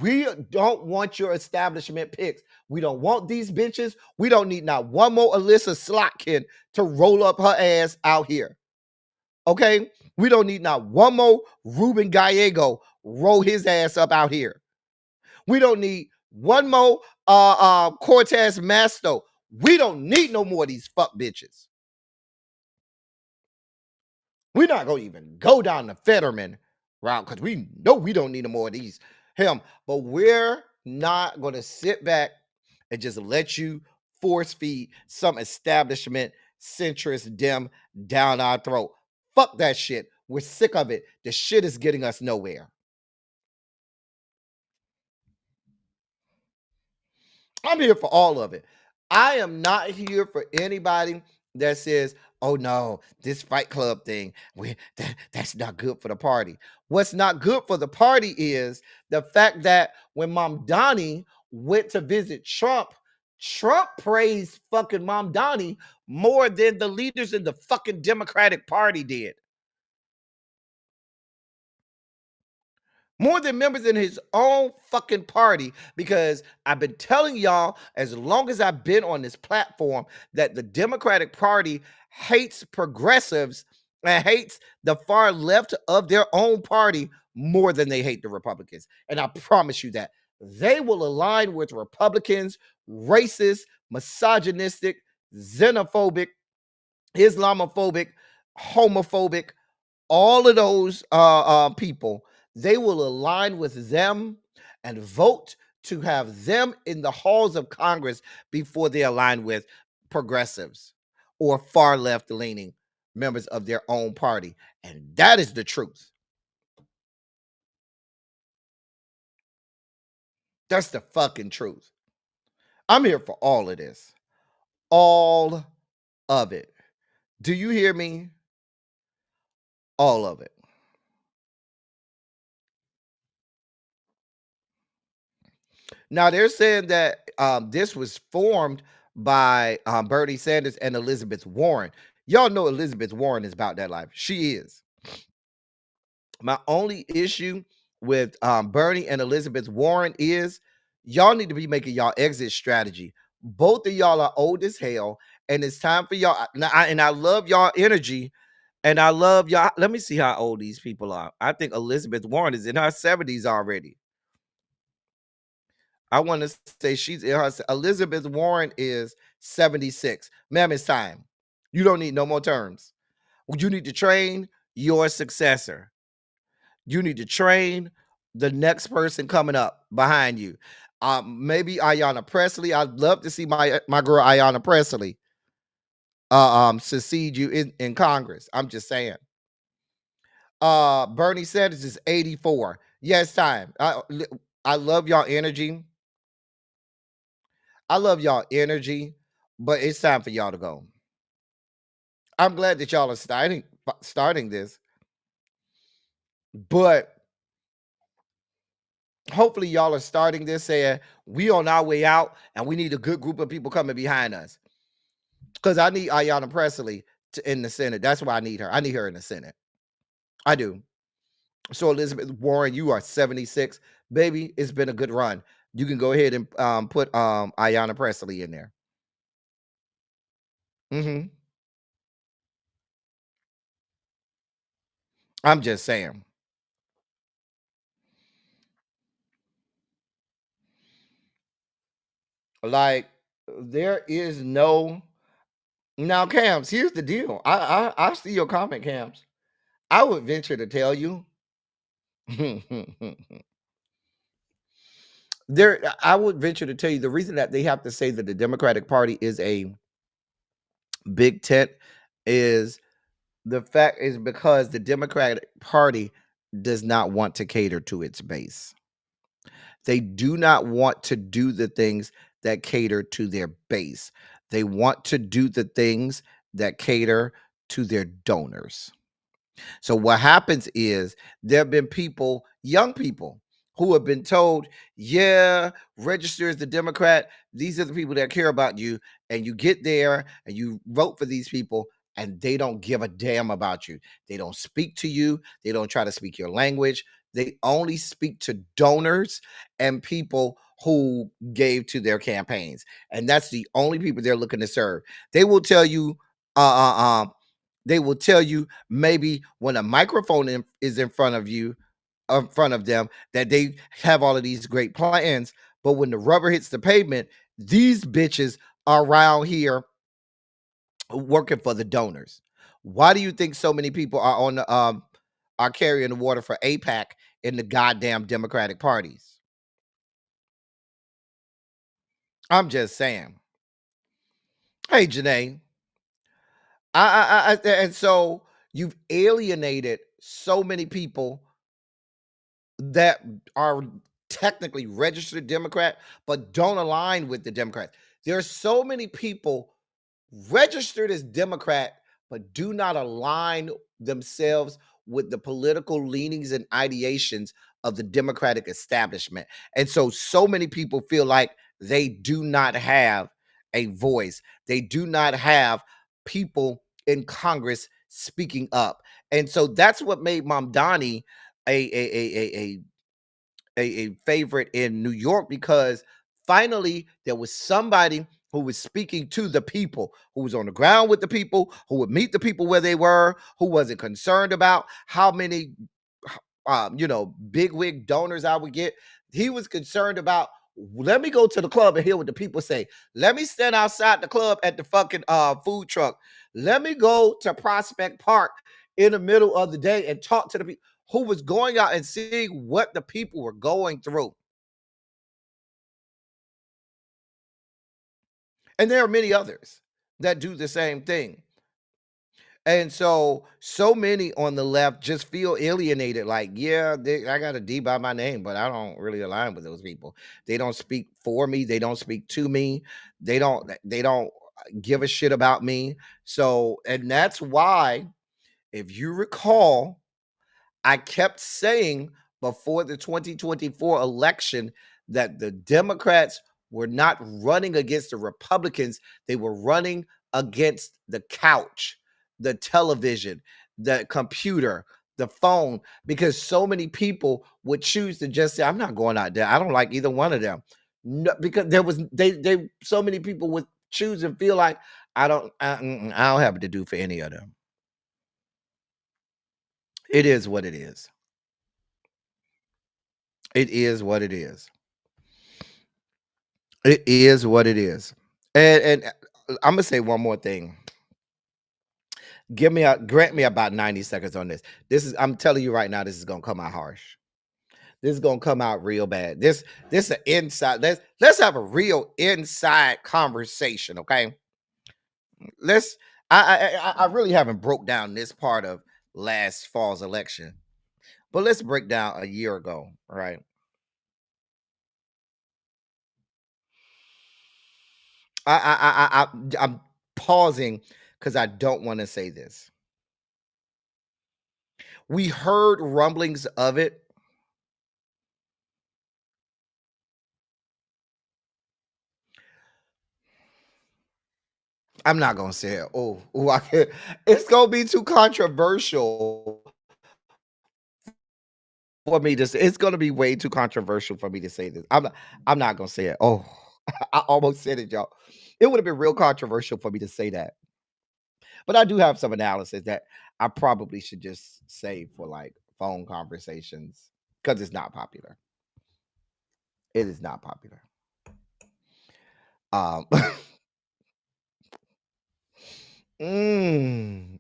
We don't want your establishment picks. We don't want these bitches. We don't need not one more Alyssa Slotkin to roll up her ass out here. Okay? We don't need not one more Ruben Gallego roll his ass up out here. We don't need one more Cortez Masto. We don't need no more of these fuck bitches. We're not going to even go down the Fetterman route because we know we don't need no more of these him. But we're not going to sit back and just let you force feed some establishment centrist Dem down our throat. Fuck that shit. We're sick of it. The shit is getting us nowhere. I'm here for all of it. I am not here for anybody that says, oh no, this Fight Club thing, that's not good for the party. What's not good for the party is the fact that when Mom Donnie went to visit Trump, Trump praised fucking Mom Donnie more than the leaders in the fucking Democratic Party did. More than members in his own fucking party, because I've been telling y'all as long as I've been on this platform that the Democratic Party hates progressives and hates the far left of their own party more than they hate the Republicans. And I promise you that they will align with Republicans, racist, misogynistic, xenophobic, Islamophobic, homophobic, all of those people. They will align with them and vote to have them in the halls of Congress before they align with progressives or far left leaning members of their own party. And that is the truth. That's the fucking truth. I'm here for all of this. All of it. Do you hear me? All of it. Now they're saying that this was formed by Bernie Sanders and Elizabeth Warren. Y'all know Elizabeth Warren is about that life. She is. My only issue with Bernie and Elizabeth Warren is y'all need to be making y'all exit strategy. Both of y'all are old as hell, and it's time for y'all. And I love y'all energy, and I love y'all. Let me see how old these people are. I think Elizabeth Warren is in her 70s already. I want to say she's in her. Elizabeth Warren is 76. Ma'am, it's time. You don't need no more terms. You need to train your successor. You need to train the next person coming up behind you. Maybe Ayanna Pressley. I'd love to see my girl Ayanna Pressley succeed you in Congress. I'm just saying. Bernie Sanders is 84. Yes, time. I love y'all energy. I love y'all energy, but it's time for y'all to go. I'm glad that y'all are starting this, but hopefully y'all are starting this saying we on our way out and we need a good group of people coming behind us. Because I need Ayanna Pressley in the Senate. That's why I need her. I need her in the Senate. I do. So Elizabeth Warren, you are 76. Baby, it's been a good run. You can go ahead and put Ayanna Pressley in there. I'm just saying. Like, there is no now, Cams. Here's the deal. I see your comment, Cams. I would venture to tell you, there. I would venture to tell you the reason that they have to say that the Democratic Party is a big tent is the fact is because the Democratic Party does not want to cater to its base. They do not want to do the things that cater to their base. They want to do the things that cater to their donors. So what happens is there have been people, young people, who have been told, yeah, register as the Democrat. These are the people that care about you. And you get there and you vote for these people and they don't give a damn about you. They don't speak to you. They don't try to speak your language. They only speak to donors and people who gave to their campaigns. And that's the only people they're looking to serve. They will tell you, they will tell you maybe when a microphone is in front of you, in front of them, that they have all of these great plans. But when the rubber hits the pavement, these bitches are around here working for the donors. Why do you think so many people are on the are carrying the water for AIPAC in the goddamn Democratic parties? I'm just saying. Hey, Janae. And so you've alienated so many people that are technically registered Democrat, but don't align with the Democrats. There are so many people registered as Democrat, but do not align themselves with the political leanings and ideations of the Democratic establishment. And so many people feel like they do not have a voice. They do not have people in Congress speaking up. And so that's what made Mamdani a favorite in New York, because finally there was somebody who was speaking to the people, who was on the ground with the people, who would meet the people where they were, who wasn't concerned about how many bigwig donors I would get. He was concerned about, let me go to the club and hear what the people say. Let me stand outside the club at the fucking food truck. Let me go to Prospect Park in the middle of the day and talk to the people, who was going out and seeing what the people were going through. And there are many others that do the same thing. And so many on the left just feel alienated. Like, yeah, I got a D by my name, but I don't really align with those people. They don't speak for me. They don't speak to me. They don't give a shit about me. So, and that's why, if you recall, I kept saying before the 2024 election that the Democrats were not running against the Republicans. They were running against the couch, the television, the computer, the phone, because so many people would choose to just say, I'm not going out there. I don't like either one of them. No, because there was they so many people would choose and feel like I don't have to do for any of them. It is what it is. It is what it is. It is what it is. And I'm gonna say one more thing. Grant me about 90 seconds on this. I'm telling you right now, this is gonna come out harsh. This is gonna come out real bad. This an inside. Let's have a real inside conversation, okay? Let's. I really haven't broke down this part of last fall's election, but let's break down a year ago, right? I'm pausing because I don't want to say this. We heard rumblings of it. I'm not gonna say it. I can't. It's gonna be too controversial for me to say. It's gonna be way too controversial for me to say this. I'm not gonna say it. Oh, I almost said it, y'all. It would have been real controversial for me to say that. But I do have some analysis that I probably should just save for like phone conversations, because it's not popular. It is not popular. Um, mm,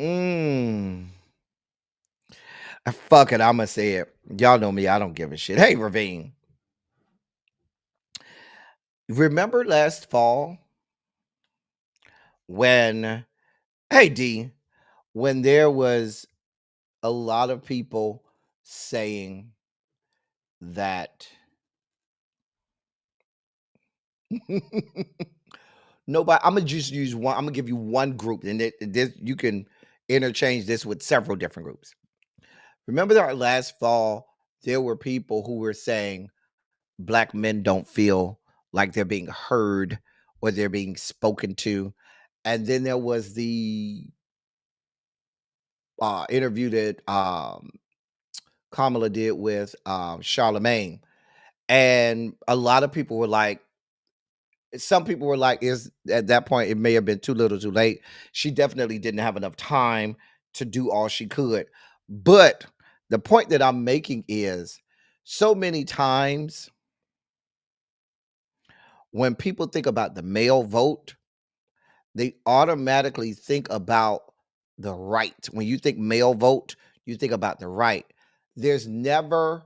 mm. Fuck it, I'ma say it. Y'all know me, I don't give a shit. Hey, Ravine. Remember last fall when, hey D, when there was a lot of people saying that nobody, I'm gonna just use one, I'm gonna give you one group, and this you can interchange this with several different groups. Remember that last fall, there were people who were saying black men don't feel like they're being heard or they're being spoken to. And then there was the interview that Kamala did with Charlemagne. And a lot of people were like, some people were like, is at that point, it may have been too little too late. She definitely didn't have enough time to do all she could. But the point that I'm making is so many times when people think about the male vote, they automatically think about the right. When you think male vote, you think about the right. There's never,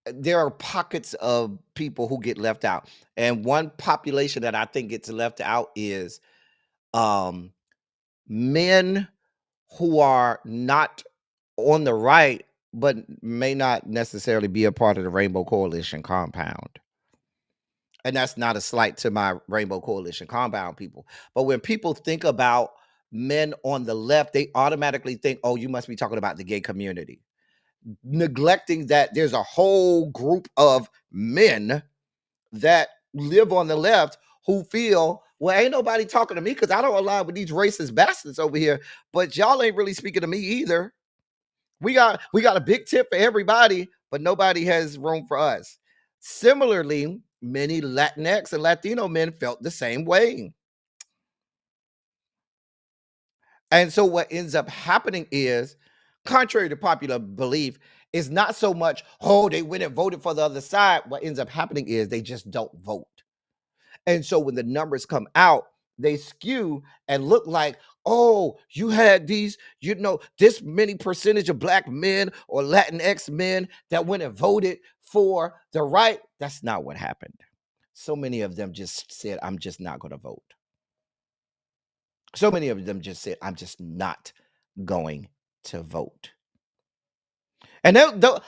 there are pockets of people who get left out. And one population that I think gets left out is um, men who are not on the right, but may not necessarily be a part of the Rainbow Coalition compound. And that's not a slight to my Rainbow Coalition compound people. But when people think about men on the left, they automatically think, oh, you must be talking about the gay community, neglecting that there's a whole group of men that live on the left who feel, well, ain't nobody talking to me because I don't align with these racist bastards over here, but y'all ain't really speaking to me either. We got a big tip for everybody, but nobody has room for us. Similarly, many Latinx and Latino men felt the same way. And so what ends up happening is, contrary to popular belief, is not so much, oh, they went and voted for the other side. What ends up happening is they just don't vote. And so when the numbers come out, they skew and look like, oh, you had these, this many percentage of black men or Latinx men that went and voted for the right. That's not what happened. So many of them just said, I'm just not going to vote. So many of them just said, I'm just not going to vote. And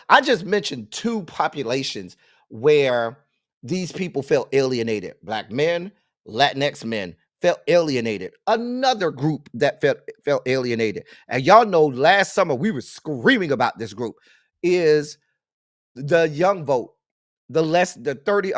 I just mentioned two populations where these people felt alienated. Black men, Latinx men felt alienated. Another group that felt alienated. And y'all know last summer we were screaming about this group is the young vote, less than 30,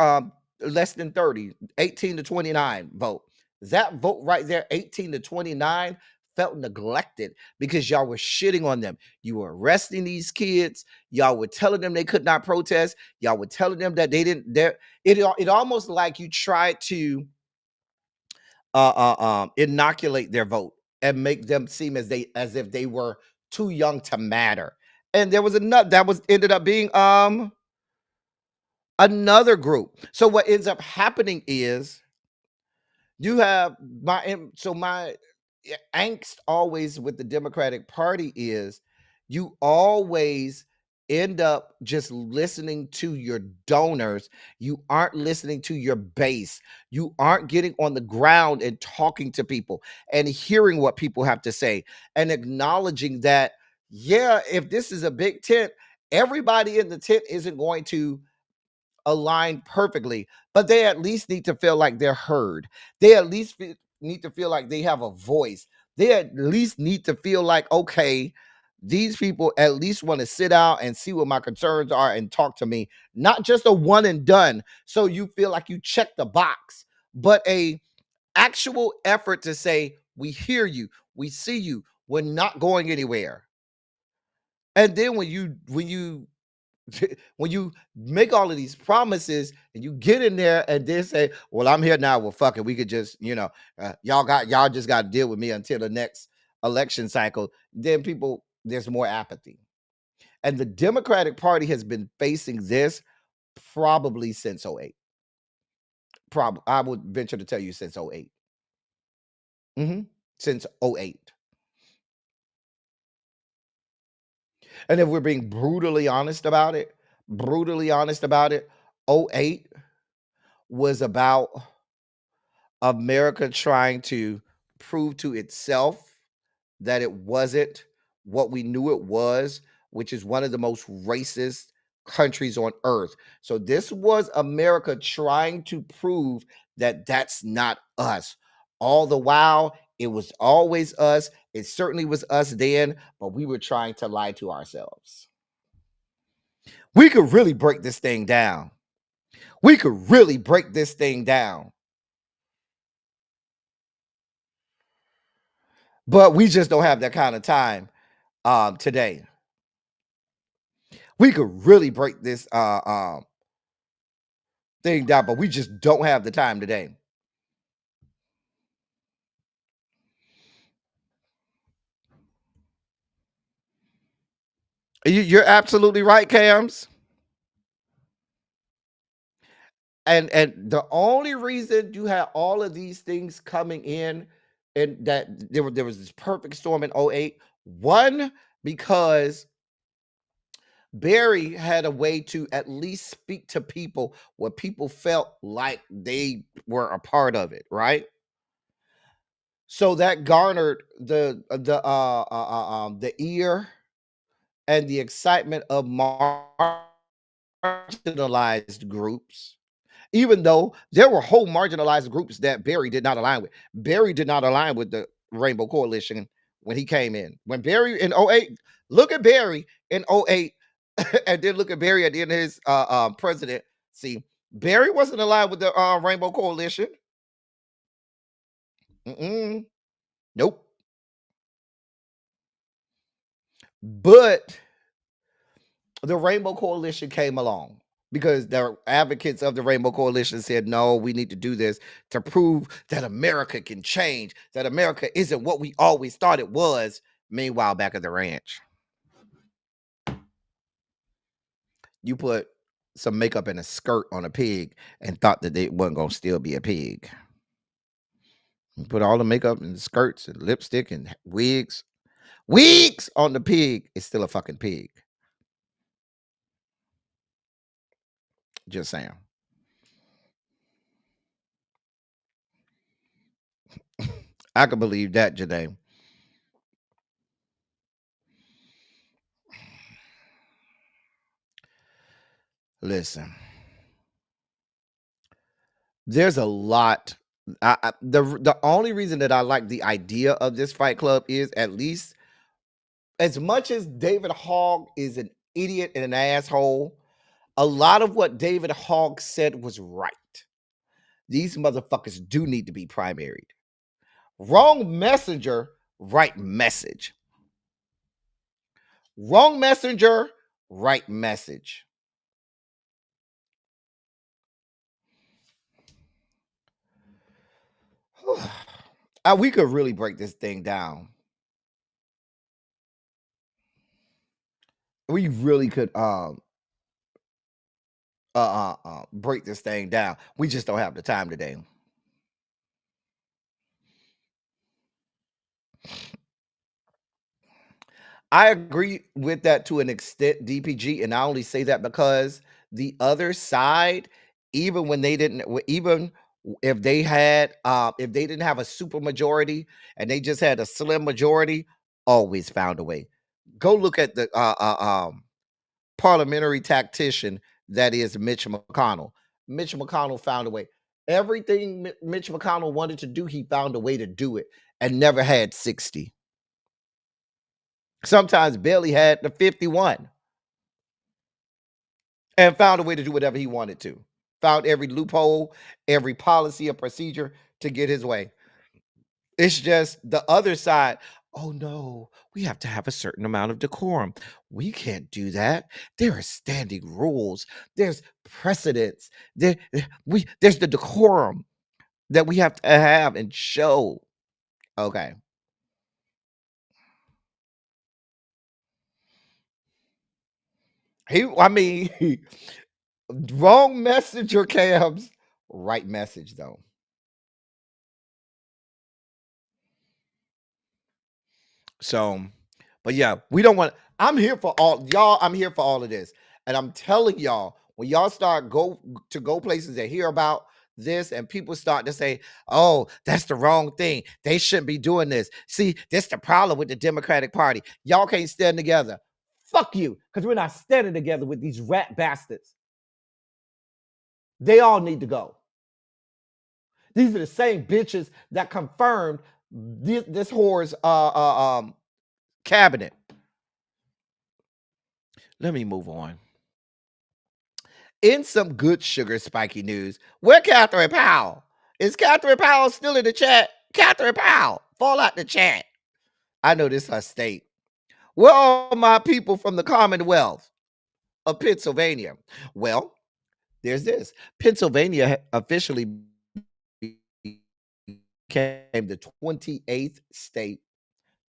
18 to 29 vote. That vote right there, 18 to 29, felt neglected because y'all were shitting on them. You were arresting these kids. Y'all were telling them they could not protest. Y'all were telling them that they didn't. It almost like you tried to inoculate their vote and make them seem as if they were too young to matter. And there was another that was ended up being another group. So what ends up happening is you have my angst always with the Democratic Party is you always end up just listening to your donors. You aren't listening to your base. You aren't getting on the ground and talking to people and hearing what people have to say and acknowledging that, yeah, if this is a big tent, everybody in the tent isn't going to align perfectly, but they at least need to feel like they're heard. They at least need to feel like they have a voice. They at least need to feel like, okay, these people at least want to sit out and see what my concerns are and talk to me, not just a one and done. So you feel like you check the box, but a actual effort to say, we hear you, we see you, we're not going anywhere. And then when you when you make all of these promises and you get in there and then say, well, I'm here now, well, fuck it, we could just, y'all just got to deal with me until the next election cycle, then there's more apathy. And the Democratic Party has been facing this probably since '08. I would venture to tell you since '08. Since '08. And if we're being brutally honest about it, '08 was about America trying to prove to itself that it wasn't what we knew it was, which is one of the most racist countries on earth. So this was America trying to prove that that's not us. All the while, it was always us. It certainly was us then, but we were trying to lie to ourselves. We could really break this thing down. We could really break this thing down. But we just don't have that kind of time today. We could really break this thing down, but we just don't have the time today. You're absolutely right, Cams. And the only reason you had all of these things coming in, and that there was this perfect storm in '08, one, because Barry had a way to at least speak to people where people felt like they were a part of it, right? So that garnered the ear and the excitement of marginalized groups, even though there were whole marginalized groups that Barry did not align with. Barry did not align with the Rainbow Coalition when he came in. When Barry in '08, look at Barry in '08, and then look at Barry at the end of his presidency. Barry wasn't aligned with the Rainbow Coalition. Nope. But the Rainbow Coalition came along because the advocates of the Rainbow Coalition said, no, we need to do this to prove that America can change, that America isn't what we always thought it was. Meanwhile, back at the ranch, you put some makeup and a skirt on a pig and thought that it wasn't going to still be a pig. You put all the makeup and skirts and lipstick and wigs on the pig, it's still a fucking pig. Just saying. I can believe that, Janae. Listen, there's a lot. The only reason that I like the idea of this fight club is, at least as much as David Hogg is an idiot and an asshole, a lot of what David Hogg said was right. These motherfuckers do need to be primaried. Wrong messenger, right message. Wrong messenger, right message. We could really break this thing down. We really could break this thing down. We just don't have the time today. I agree with that to an extent, DPG, and I only say that because the other side, even when they didn't, even if they didn't have a super majority and they just had a slim majority, always found a way. Go look at the parliamentary tactician that is Mitch McConnell. Mitch McConnell found a way. Everything Mitch McConnell wanted to do, he found a way to do it, and never had 60. Sometimes barely had the 51, and found a way to do whatever he wanted to. Found every loophole, every policy or procedure to get his way. It's just the other side. Oh no, we have to have a certain amount of decorum. We can't do that. There are standing rules. There's precedents. There's the decorum that we have to have and show. Okay. I mean, Wrong messenger cams, right message though. So, but yeah, we don't want. I'm here for all y'all. I'm here for all of this, and I'm telling y'all, when y'all start go places and hear about this, and people start to say, "Oh, that's the wrong thing. They shouldn't be doing this." See, that's the problem with the Democratic Party. Y'all can't stand together. Fuck you, because we're not standing together with these rat bastards. They all need to go. These are the same bitches that confirmed this whore's cabinet. Let me move on. In some good sugar spiky news, where Catherine Powell? Is Catherine Powell still in the chat? Catherine Powell, fall out the chat. I know this is her state. Where are my people from the Commonwealth of Pennsylvania? Well, there's this. Pennsylvania officially became the 28th state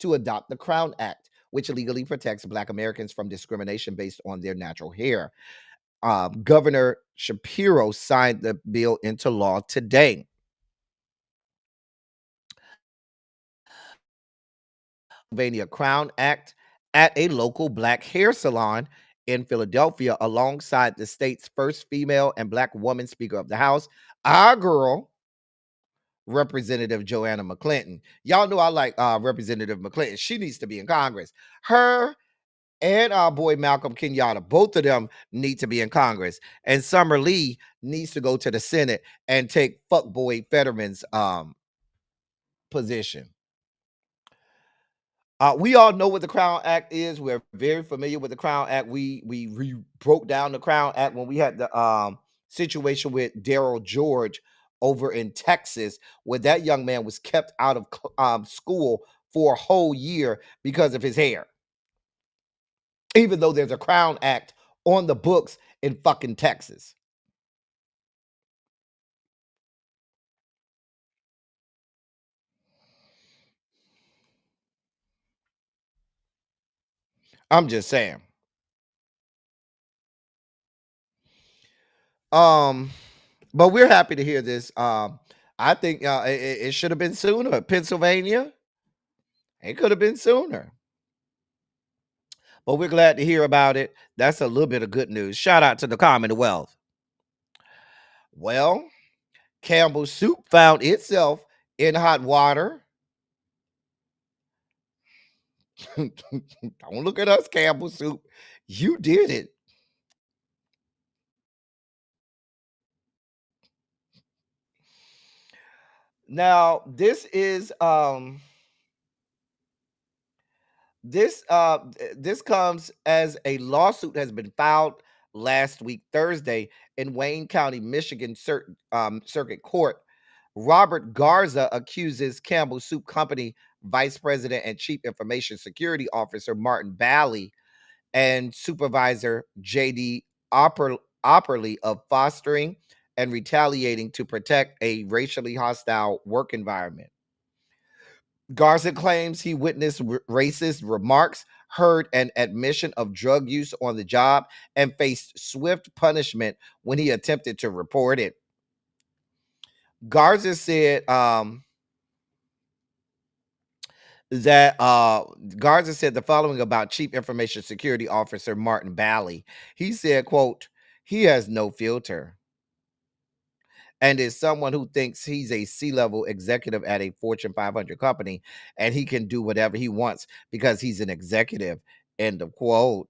to adopt the Crown Act, which legally protects Black Americans from discrimination based on their natural hair. Governor Shapiro signed the bill into law today. Pennsylvania Crown Act at a local Black hair salon in Philadelphia, alongside the state's first female and Black woman Speaker of the House, our girl, Representative Joanna McClinton. Y'all know I like Representative McClinton. She needs to be in Congress. Her and our boy Malcolm Kenyatta, both of them need to be in Congress. And Summer Lee needs to go to the Senate and take fuckboy Fetterman's position. We all know what the Crown Act is. We're very familiar with the Crown Act. We broke down the Crown Act when we had the situation with Daryl George over in Texas, where that young man was kept out of school for a whole year because of his hair, even though there's a Crown Act on the books in fucking Texas. I'm just saying. But we're happy to hear this. I think it should have been sooner. Pennsylvania, it could have been sooner. But we're glad to hear about it. That's a little bit of good news. Shout out to the Commonwealth. Well, Campbell's Soup found itself in hot water. Don't look at us, Campbell's Soup. You did it. Now, this comes as a lawsuit has been filed last week Thursday in Wayne County, Michigan Circuit Court. Robert Garza accuses Campbell Soup Company Vice President and Chief Information Security Officer Martin Bally and Supervisor J.D. Opperly of fostering and retaliating to protect a racially hostile work environment. Garza claims he witnessed racist remarks, heard an admission of drug use on the job, and faced swift punishment when he attempted to report it. Garza said Garza said the following about Chief Information Security Officer Martin Bally. He said, quote, "He has no filter and is someone who thinks he's a C-level executive at a Fortune 500 company and he can do whatever he wants because he's an executive," end of quote.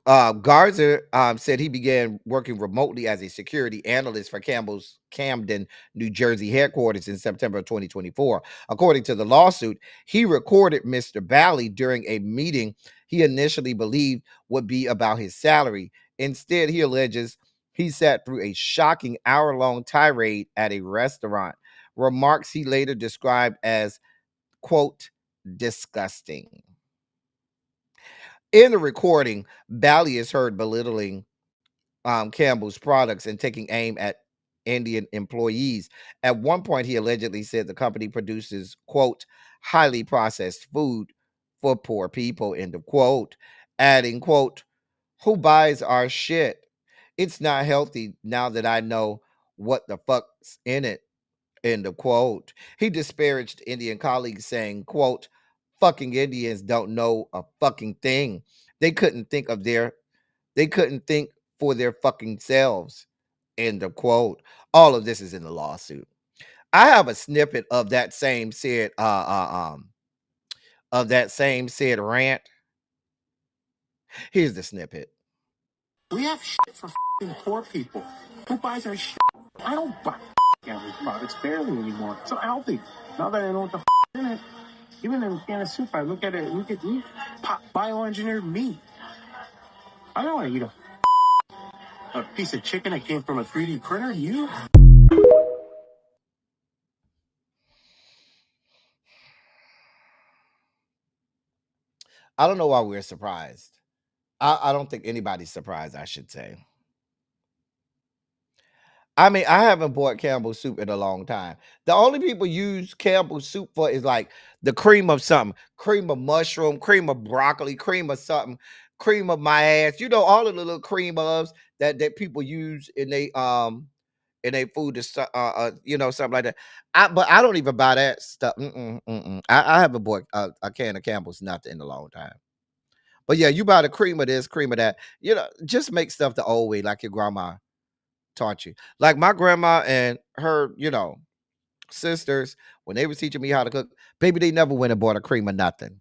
Garza said he began working remotely as a security analyst for Campbell's Camden, New Jersey headquarters in September of 2024. According to the lawsuit, he recorded Mr. Bally during a meeting he initially believed would be about his salary. Instead, he alleges he sat through a shocking hour-long tirade at a restaurant, remarks he later described as, quote, disgusting. In the recording, Bally is heard belittling Campbell's products and taking aim at Indian employees. At one point, he allegedly said the company produces, quote, highly processed food for poor people, end of quote, adding, quote, Who buys our shit? It's not healthy now that I know what the fuck's in it. End of quote. He disparaged Indian colleagues, saying, quote, fucking Indians don't know a fucking thing. They couldn't think of their they couldn't think for their fucking selves. End of quote. All of this is in the lawsuit. I have a snippet of that same said rant. Here's the snippet. We have shit for poor people. Who buys our shit? I don't buy gambling products barely anymore. It's so healthy. Now that I know what the in it, even in a can of soup, I look at it, look at meat, bioengineered meat. I don't want to eat a piece of chicken that came from a 3D printer. You? I don't know why we're surprised. I don't think anybody's surprised, I should say. I mean, I haven't bought Campbell's soup in a long time. The only people use Campbell's soup for is like the cream of something, cream of mushroom, cream of broccoli, cream of something, cream of my ass. You know, all of the little cream ofs that people use in their food, to you know, something like that. But I don't even buy that stuff. I haven't bought a can of Campbell's nothing in a long time. But yeah, you buy the cream of this, cream of that. You know, just make stuff the old way, like your grandma taught you. Like my grandma and her, you know, sisters, when they was teaching me how to cook, baby, they never went and bought a cream of nothing.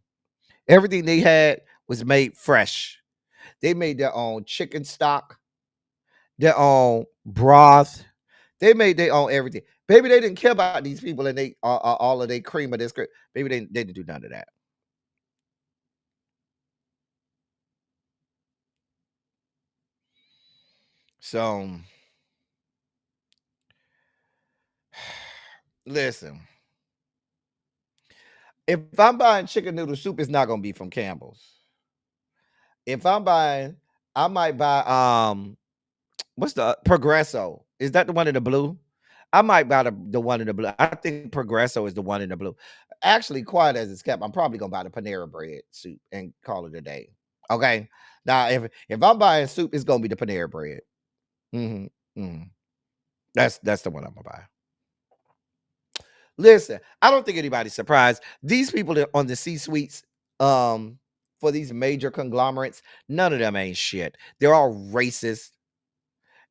Everything they had was made fresh. They made their own chicken stock, their own broth. They made their own everything. Baby, they didn't care about these people and they all of their cream of this. Baby, they didn't do none of that. So listen, if I'm buying chicken noodle soup, it's not gonna be from Campbell's. If I'm buying, I might buy what's the Progresso? Is that the one in the blue? I might buy the one in the blue. I think Progresso is the one in the blue. Actually, quiet as it's kept, I'm probably gonna buy the Panera Bread soup and call it a day. Okay. Now, if I'm buying soup, it's gonna be the Panera Bread. Mm-hmm. That's the one I'm gonna buy. Listen, I don't think anybody's surprised. These people that on the C suites, for these major conglomerates, none of them ain't shit. They're all racist,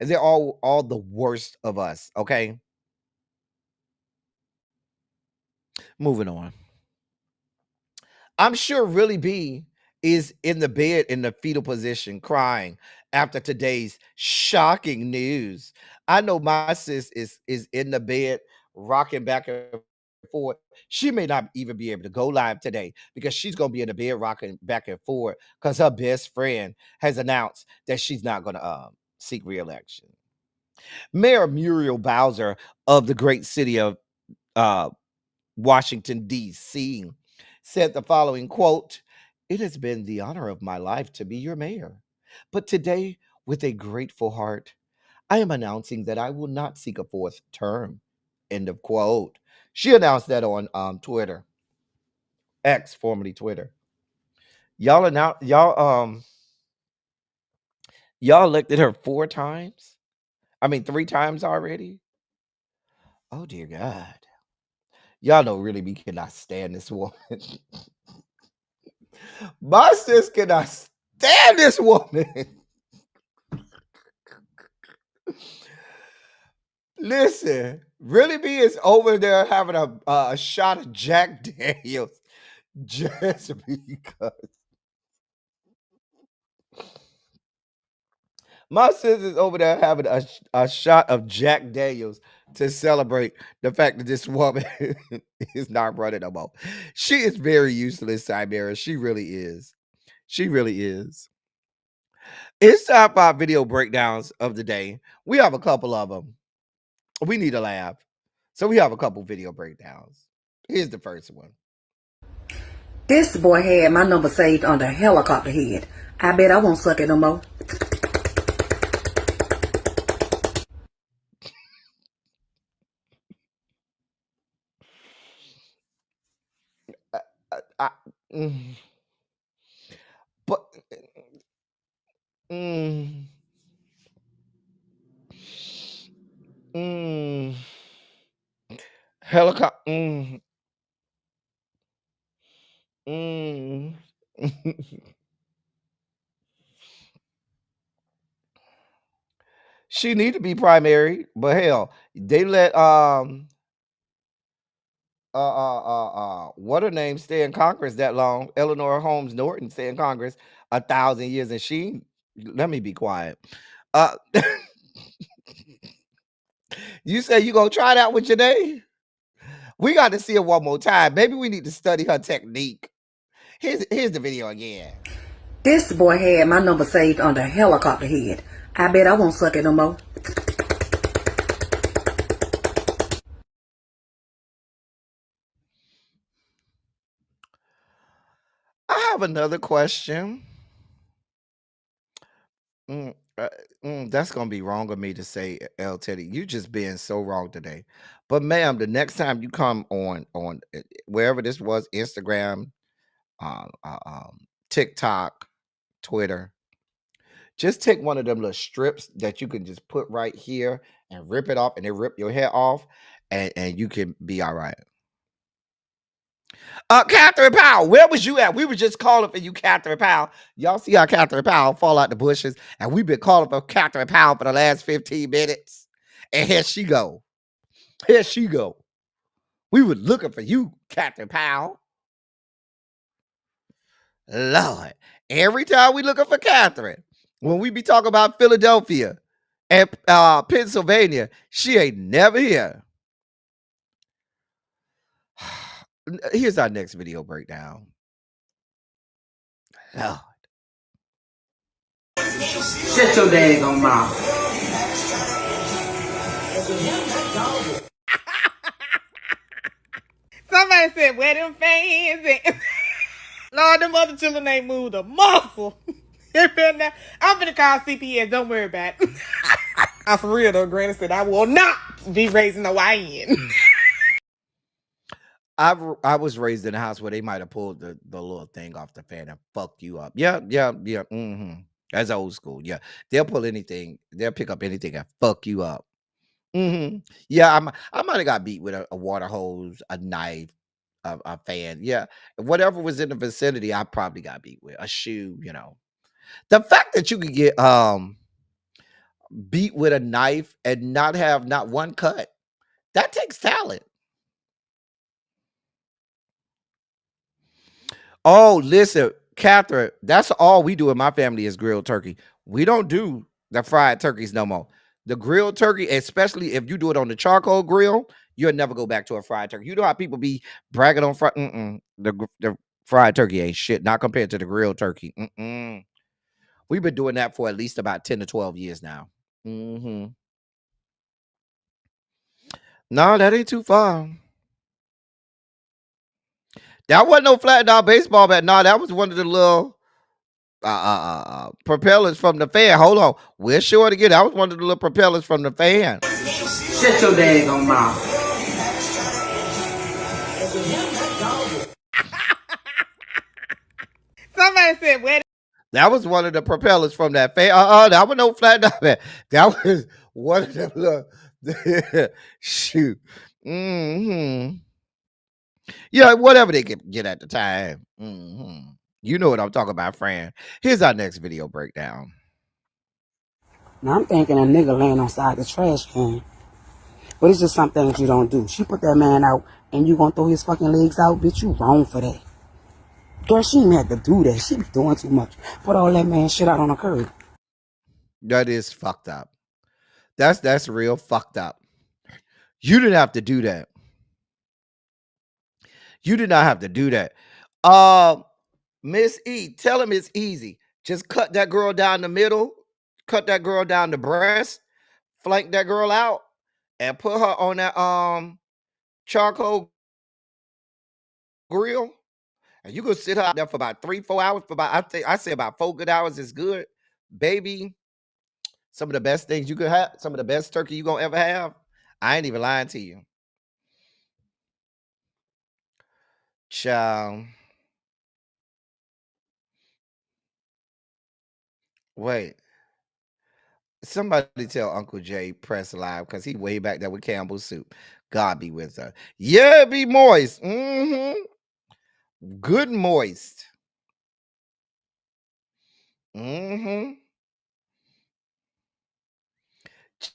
and they're all the worst of us. Okay, moving on. I'm sure Really B is in the bed in the fetal position crying after today's shocking news. I know my sis is in the bed rocking back and forth. She may not even be able to go live today because she's going to be in the bed rocking back and forth because her best friend has announced that she's not going to seek re-election. Mayor Muriel Bowser of the great city of uh, Washington, D.C., said the following quote, "It has been the honor of my life to be your mayor. But today, with a grateful heart, I am announcing that I will not seek a fourth term." End of quote. She announced that on Twitter, X, formerly Twitter. Y'all elected her 4 times. I mean 3 times already. Oh dear God. Y'all know really we cannot stand this woman. My sis cannot stand this woman. Listen, Really B is over there having a shot of Jack Daniels just because. My sis is over there having a shot of Jack Daniels to celebrate the fact that this woman is not running no more. She is very useless, Cybera. She really is. She really is. It's time for our video breakdowns of the day. We have a couple of them. We need a laugh. So we have a couple video breakdowns. Here's the first one. This boy had my number saved under helicopter head. I bet I won't suck it no more. I, mm, but Mm. Mm. Helicopter. Mm. Mm. She need to be primary, but hell, they let what her name stay in Congress that long? Eleanor Holmes Norton stay in Congress 1,000 years, and she let me be quiet. Uh, you say you gonna try that with Janae? We got to see it one more time. Maybe we need to study her technique. Here's the video again. This boy had my number saved under helicopter head. I bet I won't suck it no more. I have another question. That's gonna be wrong of me to say, L Teddy. You just being so wrong today. But ma'am, the next time you come on wherever this was, Instagram, TikTok, Twitter, just take one of them little strips that you can just put right here and rip it off, and they rip your hair off, and you can be all right. Catherine Powell, where was you at? We were just calling for you, Catherine Powell. Y'all see how Catherine Powell fall out the bushes, and we've been calling for Catherine Powell for the last 15 minutes. And here she go. Here she go. We were looking for you, Catherine Powell. Lord, every time we looking for Catherine, when we be talking about Philadelphia and Pennsylvania, she ain't never here. Here's our next video breakdown. Lord. Shut your daggone mouth. Somebody said, where them fans at? Lord, them other children ain't moved a muscle. I'm finna call CPS. Don't worry about it. I'm for real though. Granny said, I will not be raising a YN. I was raised in a house where they might have pulled the little thing off the fan and fucked you up. Yeah. That's old school. Yeah. They'll pull anything. They'll pick up anything and fuck you up. Yeah, I might have got beat with a water hose, a knife, a fan. Yeah. Whatever was in the vicinity, I probably got beat with. A shoe, The fact that you could get beat with a knife and not have not one cut, that takes talent. Oh, listen, Catherine, that's all we do in my family is grilled turkey. We don't do the fried turkeys no more. The grilled turkey, especially if you do it on the charcoal grill, you'll never go back to a fried turkey. You know how people be bragging on fried? The fried turkey ain't shit, not compared to the grilled turkey. We've been doing that for at least about 10 to 12 years now. No, that ain't too far. That wasn't no flat dog baseball bat. No, that was one of the little propellers from the fan. Hold on, we're sure to get. That was one of the little propellers from the fan. Shut your daggone mouth. Somebody said, where? That was one of the propellers from that fan. That was no flat dog bat. That was one of them little shoot. Yeah, whatever they could get at the time. You know what I'm talking about, Fran. Here's our next video breakdown. Now I'm thinking a nigga laying on side the trash can. But it's just something that you don't do. She put that man out and you gonna throw his fucking legs out? Bitch, you wrong for that. Girl, she ain't had to do that. She be doing too much. Put all that man shit out on the curb. That is fucked up. That's real fucked up. You didn't have to do that. You did not have to do that. Miss E, tell him it's easy. Just cut that girl down the middle, cut that girl down the breast, flank that girl out, and put her on that charcoal grill. And you go sit her out there for about 3-4 hours. For about I say about 4 good hours is good. Baby, some of the best things you could have, some of the best turkey you gonna ever have. I ain't even lying to you. Child. Wait. Somebody tell Uncle Jay press live because he way back there with Campbell's soup. God be with her. Yeah, be moist. Good moist.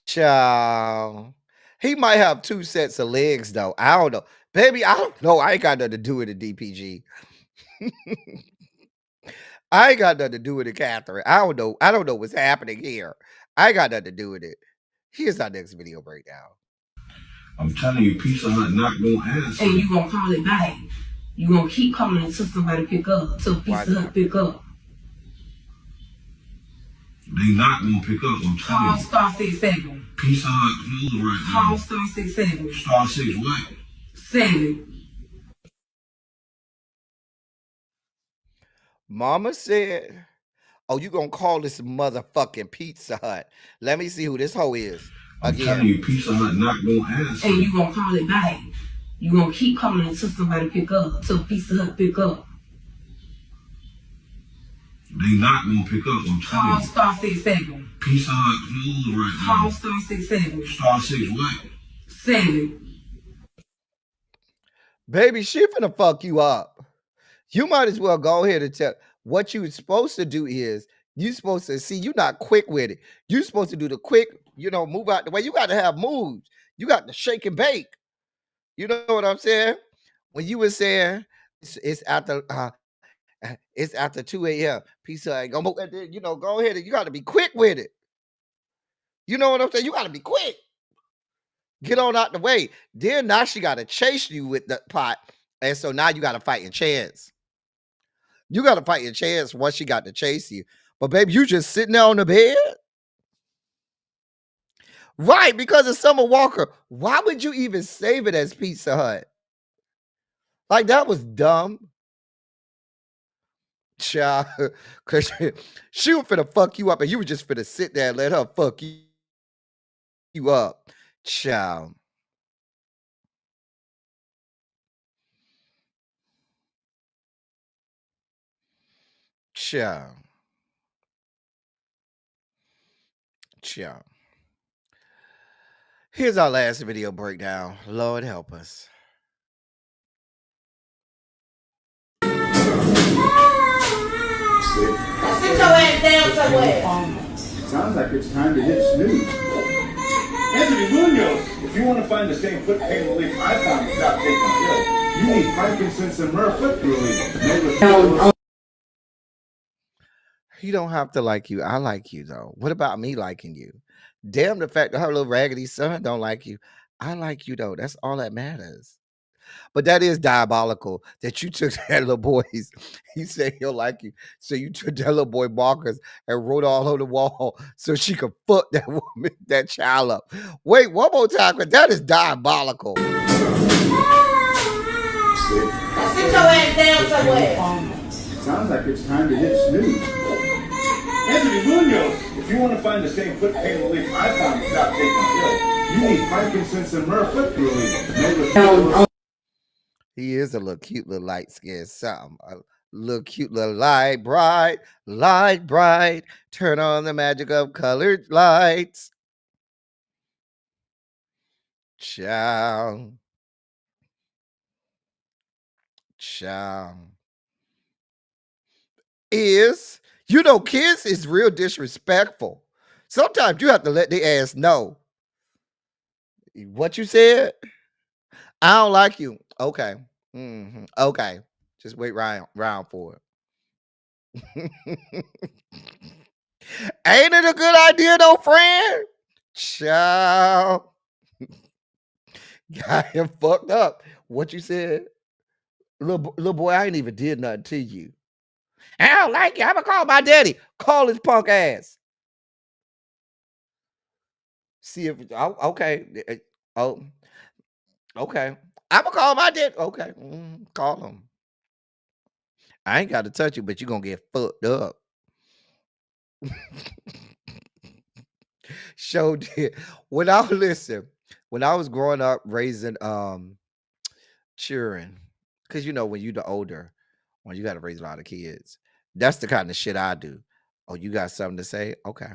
Child. He might have 2 sets of legs though. I don't know. Baby, I don't know. I ain't got nothing to do with the DPG. I ain't got nothing to do with it, Catherine. I don't know. I don't know what's happening here. I ain't got nothing to do with it. Here's our next video breakdown. I'm telling you, Pizza Hut not gonna answer. And you gonna call it back. You gonna keep calling until somebody pick up. Till Pizza Hut pick up. They not gonna pick up. I'm telling Call you. star 67. Pizza Hut closed right now. Call star 67. Star 6 what? 7. Mama said, oh, you gonna call this motherfucking Pizza Hut. Let me see who this hoe is. I'm telling you, Pizza Hut not gonna answer. And you gonna call it back. You gonna keep calling until somebody pick up. Till Pizza Hut pick up. They not gonna pick up. I'm telling Call you. star 67. Pizza Hut closed right now. Call star 67. Star 6 what? 7. Baby, she finna fuck you up. You might as well go ahead and tell. What you supposed to do is you supposed to see you're not quick with it. You're supposed to do the quick, move out the way. You got to have moves. You got to shake and bake. You know what I'm saying? When you were saying it's after 2 a.m. Pizza ain't gonna move. Go ahead and you got to be quick with it. You know what I'm saying? You got to be quick. Get on out the way. Then now she got to chase you with the pot. And so now you got to fight your chance. You got to fight your chance once she got to chase you. But baby, you just sitting there on the bed? Right, because of Summer Walker. Why would you even save it as Pizza Hut? Like, that was dumb. Child, because she was finna fuck you up and you were just finna sit there and let her fuck you up. Child. Child. Child. Here's our last video breakdown. Lord help us. Sit your ass down somewhere. Sounds like it's time to hit snooze. Anthony Munoz, if you want to find the same foot pain relief I found without taking a pill, you need frankincense and myrrh foot relief. He don't have to like you. I like you, though. What about me liking you? Damn the fact that her little raggedy son don't like you. I like you, though. That's all that matters. But that is diabolical that you took that little boy's. He said he'll like you. So you took that little boy markers and wrote all over the wall so she could fuck that woman, that child up. Wait, one more time, because that is diabolical. Sit your ass down somewhere. Sounds like it's time to hit snooze. Anthony Munoz, if you want to find the same foot pain relief I found without taking a pill, you need frankincense and myrrh foot relief. He is a little cute little light skinned something. A little cute little light bright, turn on the magic of colored lights. Ciao. Kids is real disrespectful. Sometimes you have to let the ass know. What you said? I don't like you. Okay. Okay. Just wait round for it. Ain't it a good idea though, friend? Child. Got him fucked up. What you said? Little boy, I ain't even did nothing to you. I don't like you. I'm gonna call my daddy. Call his punk ass. See if okay. Oh, okay. I'm gonna call my dad. Okay, call him. I ain't got to touch you, but you're gonna get fucked up. Show did. When I was growing up raising children, because when you're the older, when you got to raise a lot of kids, that's the kind of shit I do. Oh, you got something to say? Okay.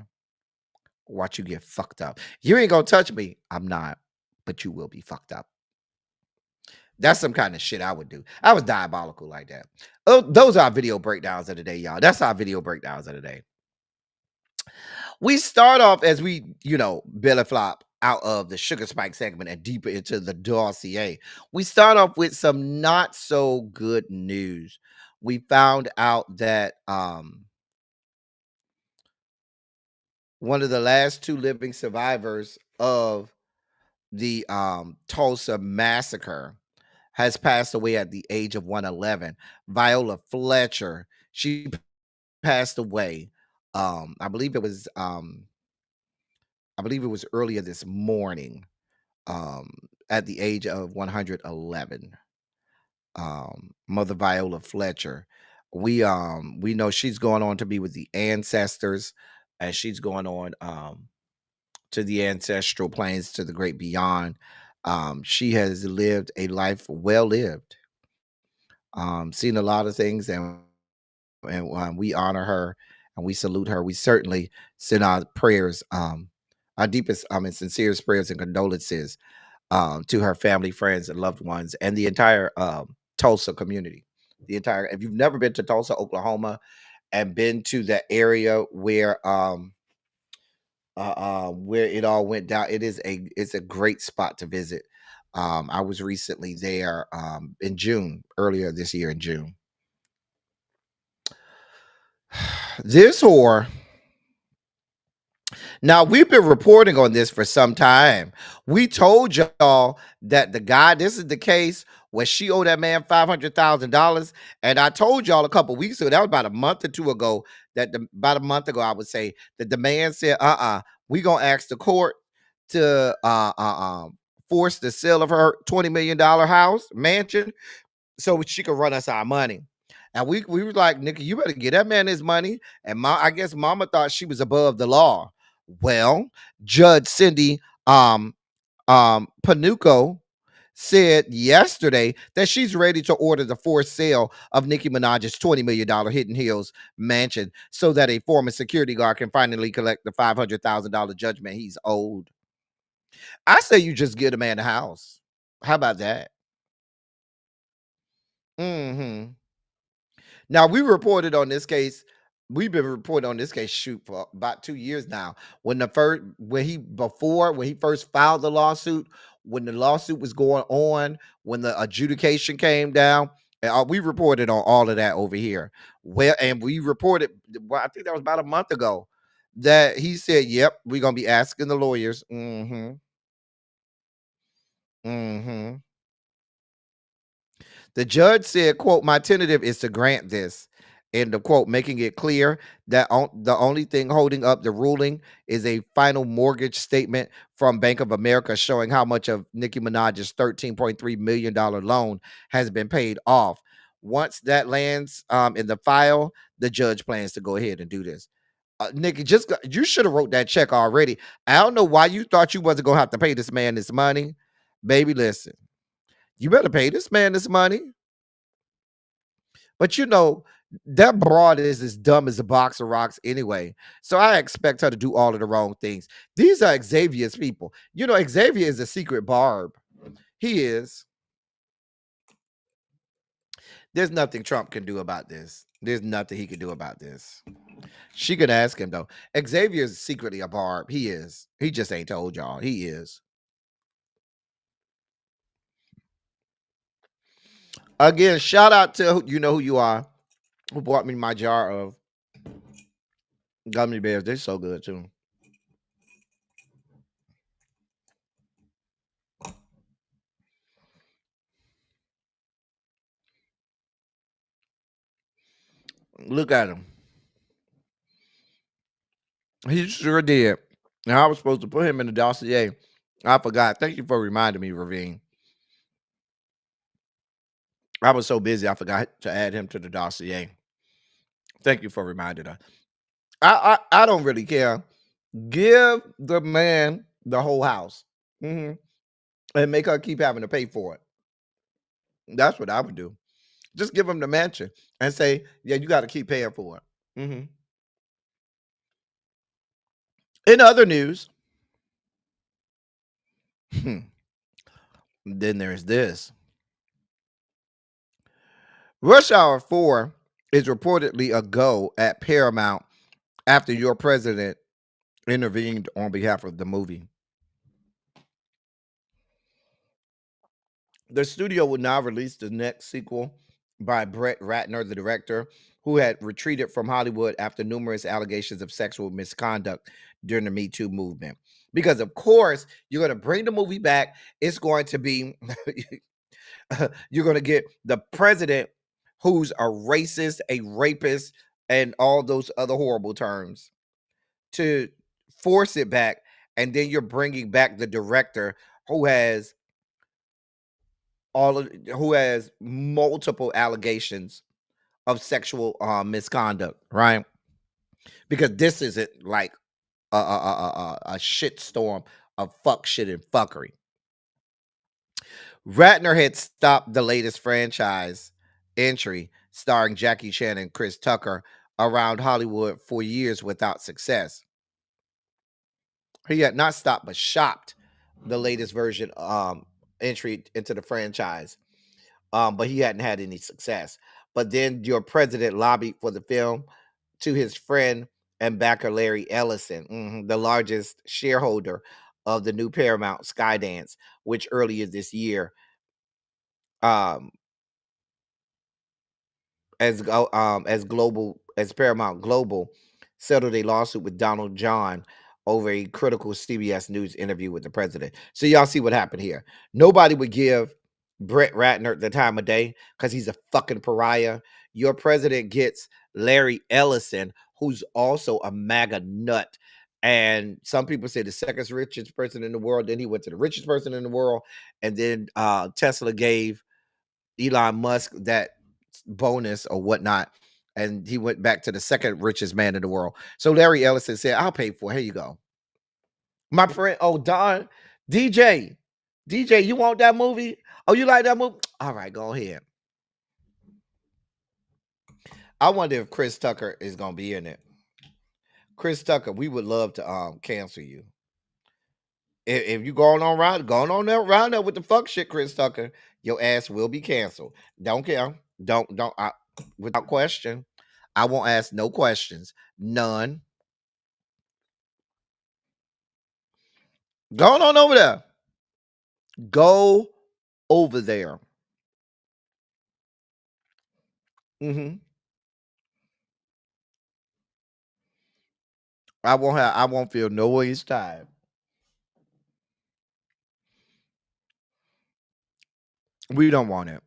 Watch you get fucked up. You ain't gonna touch me. I'm not, but you will be fucked up. That's some kind of shit I would do. I was diabolical like that. Oh, those are our video breakdowns of the day, y'all. That's our video breakdowns of the day. We start off as we, belly flop out of the Sugar Spike segment and deeper into the dossier. We start off with some not so good news. We found out that one of the last two living survivors of the Tulsa massacre has passed away at the age of 111. Viola Fletcher, she passed away. I believe it was earlier this morning, at the age of 111. Mother Viola Fletcher. We know she's going on to be with the ancestors, and she's going on to the ancestral planes, to the great beyond. She has lived a life well lived. Seen a lot of things, and we honor her and we salute her. We certainly send our prayers, our deepest and sincerest prayers and condolences to her family, friends, and loved ones, and the entire Tulsa community. If you've never been to Tulsa, Oklahoma, and been to that area where it all went down, it's a great spot to visit. I was recently there in June, earlier this year in June. This whore. Now, we've been reporting on this for some time. We told y'all that this is the case where she owed that man $500,000. And I told y'all a couple weeks ago, that was about a month or two ago, about a month ago, I would say, that the man said, we going to ask the court to force the sale of her $20 million mansion so she could run us our money. And we were like, Nicki, you better get that man his money. And I guess mama thought she was above the law. Well, Judge Cindy Panuco said yesterday that she's ready to order the forced sale of Nicki Minaj's $20 million Hidden Hills mansion so that a former security guard can finally collect the $500,000 judgment he's owed. I say you just get a man a house. How about that? Now, we reported on this case. We've been reporting on this case for about 2 years now. When he first filed the lawsuit, when the lawsuit was going on, when the adjudication came down, and we reported on all of that over here. Well, and we reported, I think that was about a month ago, that he said, "Yep, we're gonna be asking the lawyers." The judge said, quote, "My tentative is to grant this," end of quote, making it clear that the only thing holding up the ruling is a final mortgage statement from Bank of America showing how much of Nicki Minaj's $13.3 million loan has been paid off. Once that lands in the file, the judge plans to go ahead and do this. Nicki, you should have wrote that check already. I don't know why you thought you wasn't going to have to pay this man this money. Baby, listen. You better pay this man this money. But that broad is as dumb as a box of rocks anyway. So I expect her to do all of the wrong things. These are Xavier's people. Xavier is a secret barb. He is. There's nothing Trump can do about this. There's nothing he can do about this. She could ask him, though. Xavier is secretly a barb. He is. He just ain't told y'all. He is. Again, shout out to you know who you are, who bought me my jar of gummy bears. They're so good, too. Look at him. He sure did. Now, I was supposed to put him in the dossier. I forgot. Thank you for reminding me, Ravine. I was so busy, I forgot to add him to the dossier. Thank you for reminding us. I don't really care. Give the man the whole house, and make her keep having to pay for it. That's what I would do. Just give him the mansion and say, "Yeah, you got to keep paying for it." In other news, then there's this. Rush Hour 4 is reportedly a go at Paramount after your president intervened on behalf of the movie. The studio will now release the next sequel by Brett Ratner, the director, who had retreated from Hollywood after numerous allegations of sexual misconduct during the Me Too movement. Because, of course, you're going to bring the movie back. It's going to be, you're going to get the president who's a racist, a rapist, and all those other horrible terms to force it back. And then you're bringing back the director who has who has multiple allegations of sexual misconduct, right? Because this isn't like a shit storm of fuck shit and fuckery. Ratner had stopped the latest franchise entry starring Jackie Chan and Chris Tucker around Hollywood for years without success. He had not stopped but shopped the latest version entry into the franchise. But he hadn't had any success. But then your president lobbied for the film to his friend and backer Larry Ellison, the largest shareholder of the new Paramount Skydance, which earlier this year, as Paramount Global settled a lawsuit with Donald John over a critical CBS News interview with the president. So y'all see what happened here. Nobody would give Brett Ratner the time of day because he's a fucking pariah. Your president gets Larry Ellison, who's also a MAGA nut. And some people say the second richest person in the world. Then he went to the richest person in the world. And then Tesla gave Elon Musk that bonus or whatnot. And he went back to the second richest man in the world. So Larry Ellison said, I'll pay for it. Here you go. My friend, Don, DJ, you want that movie? Oh, you like that movie? All right, go ahead. I wonder if Chris Tucker is going to be in it. Chris Tucker, we would love to cancel you. If you going on around there with the fuck shit, Chris Tucker, your ass will be canceled. Don't care. Don't without question. I won't ask no questions. None. Going on over there. Go over there. I won't feel no waste time. We don't want it.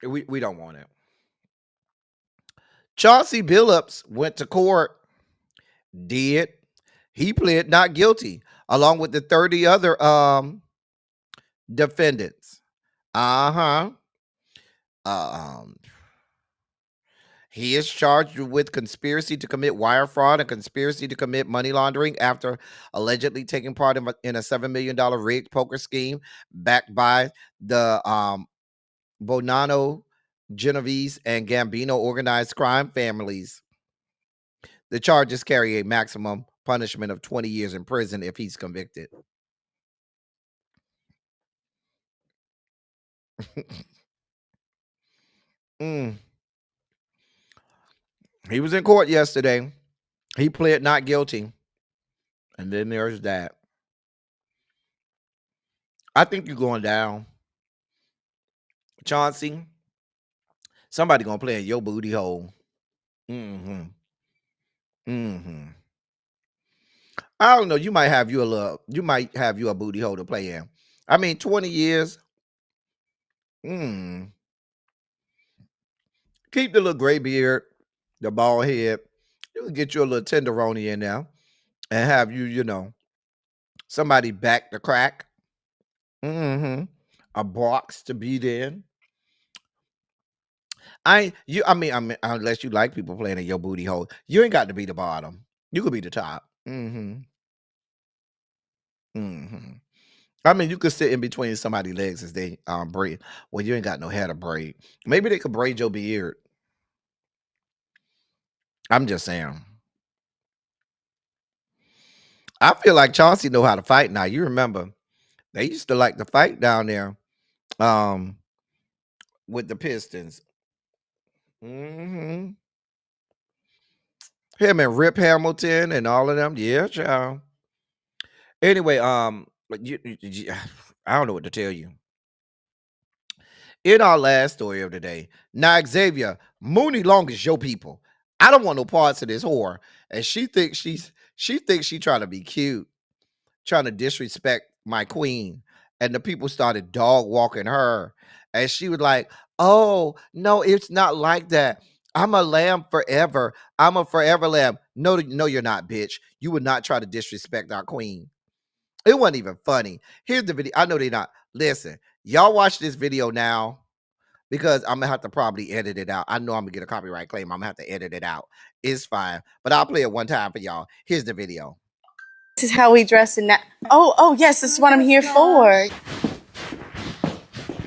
We don't want it. Chauncey Billups went to court. Did. He pled not guilty along with the 30 other defendants. He is charged with conspiracy to commit wire fraud and conspiracy to commit money laundering after allegedly taking part in a $7 million rigged poker scheme backed by the Bonanno, Genovese, and Gambino organized crime families. The charges carry a maximum punishment of 20 years in prison if he's convicted. He was in court yesterday. He pled not guilty. And then there's that. I think you're going down. Chauncey, somebody gonna play in your booty hole. I don't know. You might have you a booty hole to play in. I mean, 20 years. Keep the little gray beard, the bald head. You can get you a little tenderoni in there and have somebody back the crack. A box to beat in. I mean, unless you like people playing in your booty hole, you ain't got to be the bottom. You could be the top. I mean, you could sit in between somebody's legs as they braid. Well, you ain't got no hair to braid. Maybe they could braid your beard. I'm just saying. I feel like Chauncey know how to fight now. You remember they used to like to fight down there um, with the Pistons. Hmm. Him and Rip Hamilton and all of them. Yeah, child. Anyway, I don't know what to tell you. In our last story of the day, now Xavier, Muni Long is your people. I don't want no parts of this whore. And she thinks she trying to be cute, trying to disrespect my queen. And the people started dog walking her. And she was like, oh, no, it's not like that. I'm a lamb forever. I'm a forever lamb. No, no, you're not, bitch. You would not try to disrespect our queen. It wasn't even funny. Here's the video. I know they're not. Listen, y'all watch this video now because I'm gonna have to probably edit it out. I know I'm gonna get a copyright claim. I'm gonna have to edit it out. It's fine, but I'll play it one time for y'all. Here's the video. This is how we dress in that. Oh, yes, this is what I'm here for.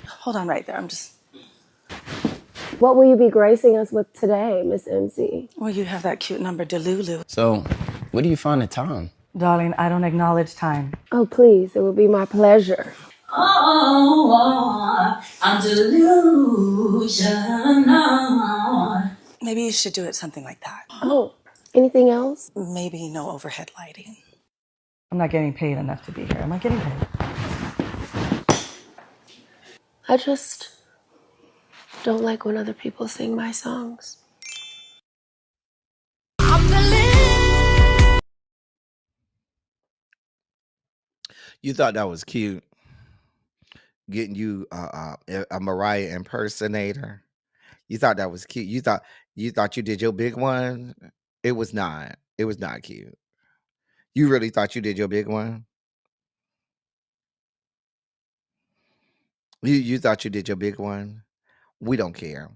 Hold on right there. I'm just. What will you be gracing us with today, Miss MC? Well, you have that cute number, Delulu. So, what do you find at time? Darling, I don't acknowledge time. Oh, please, it would be my pleasure. Oh, I'm delusional. Maybe you should do it something like that. Oh, anything else? Maybe no overhead lighting. I'm not getting paid enough to be here. Am I getting paid? I just don't like when other people sing my songs. You thought that was cute, getting you a Mariah impersonator. You thought that was cute. You thought you did your big one. It was not. It was not cute. You really thought you did your big one? You thought you did your big one? We don't care.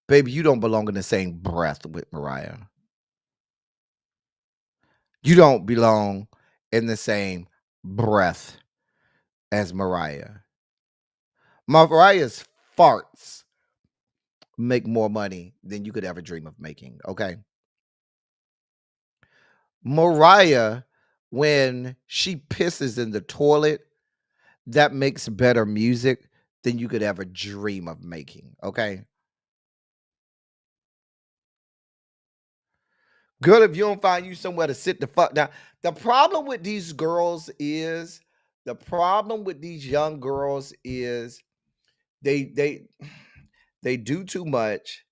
Baby, you don't belong in the same breath with Mariah. You don't belong in the same breath as Mariah. Mariah's farts make more money than you could ever dream of making, okay? Mariah, when she pisses in the toilet, that makes better music than you could ever dream of making, okay? Girl, if you don't find you somewhere to sit the fuck down. The problem with these girls is, the problem with these young girls is they do too much.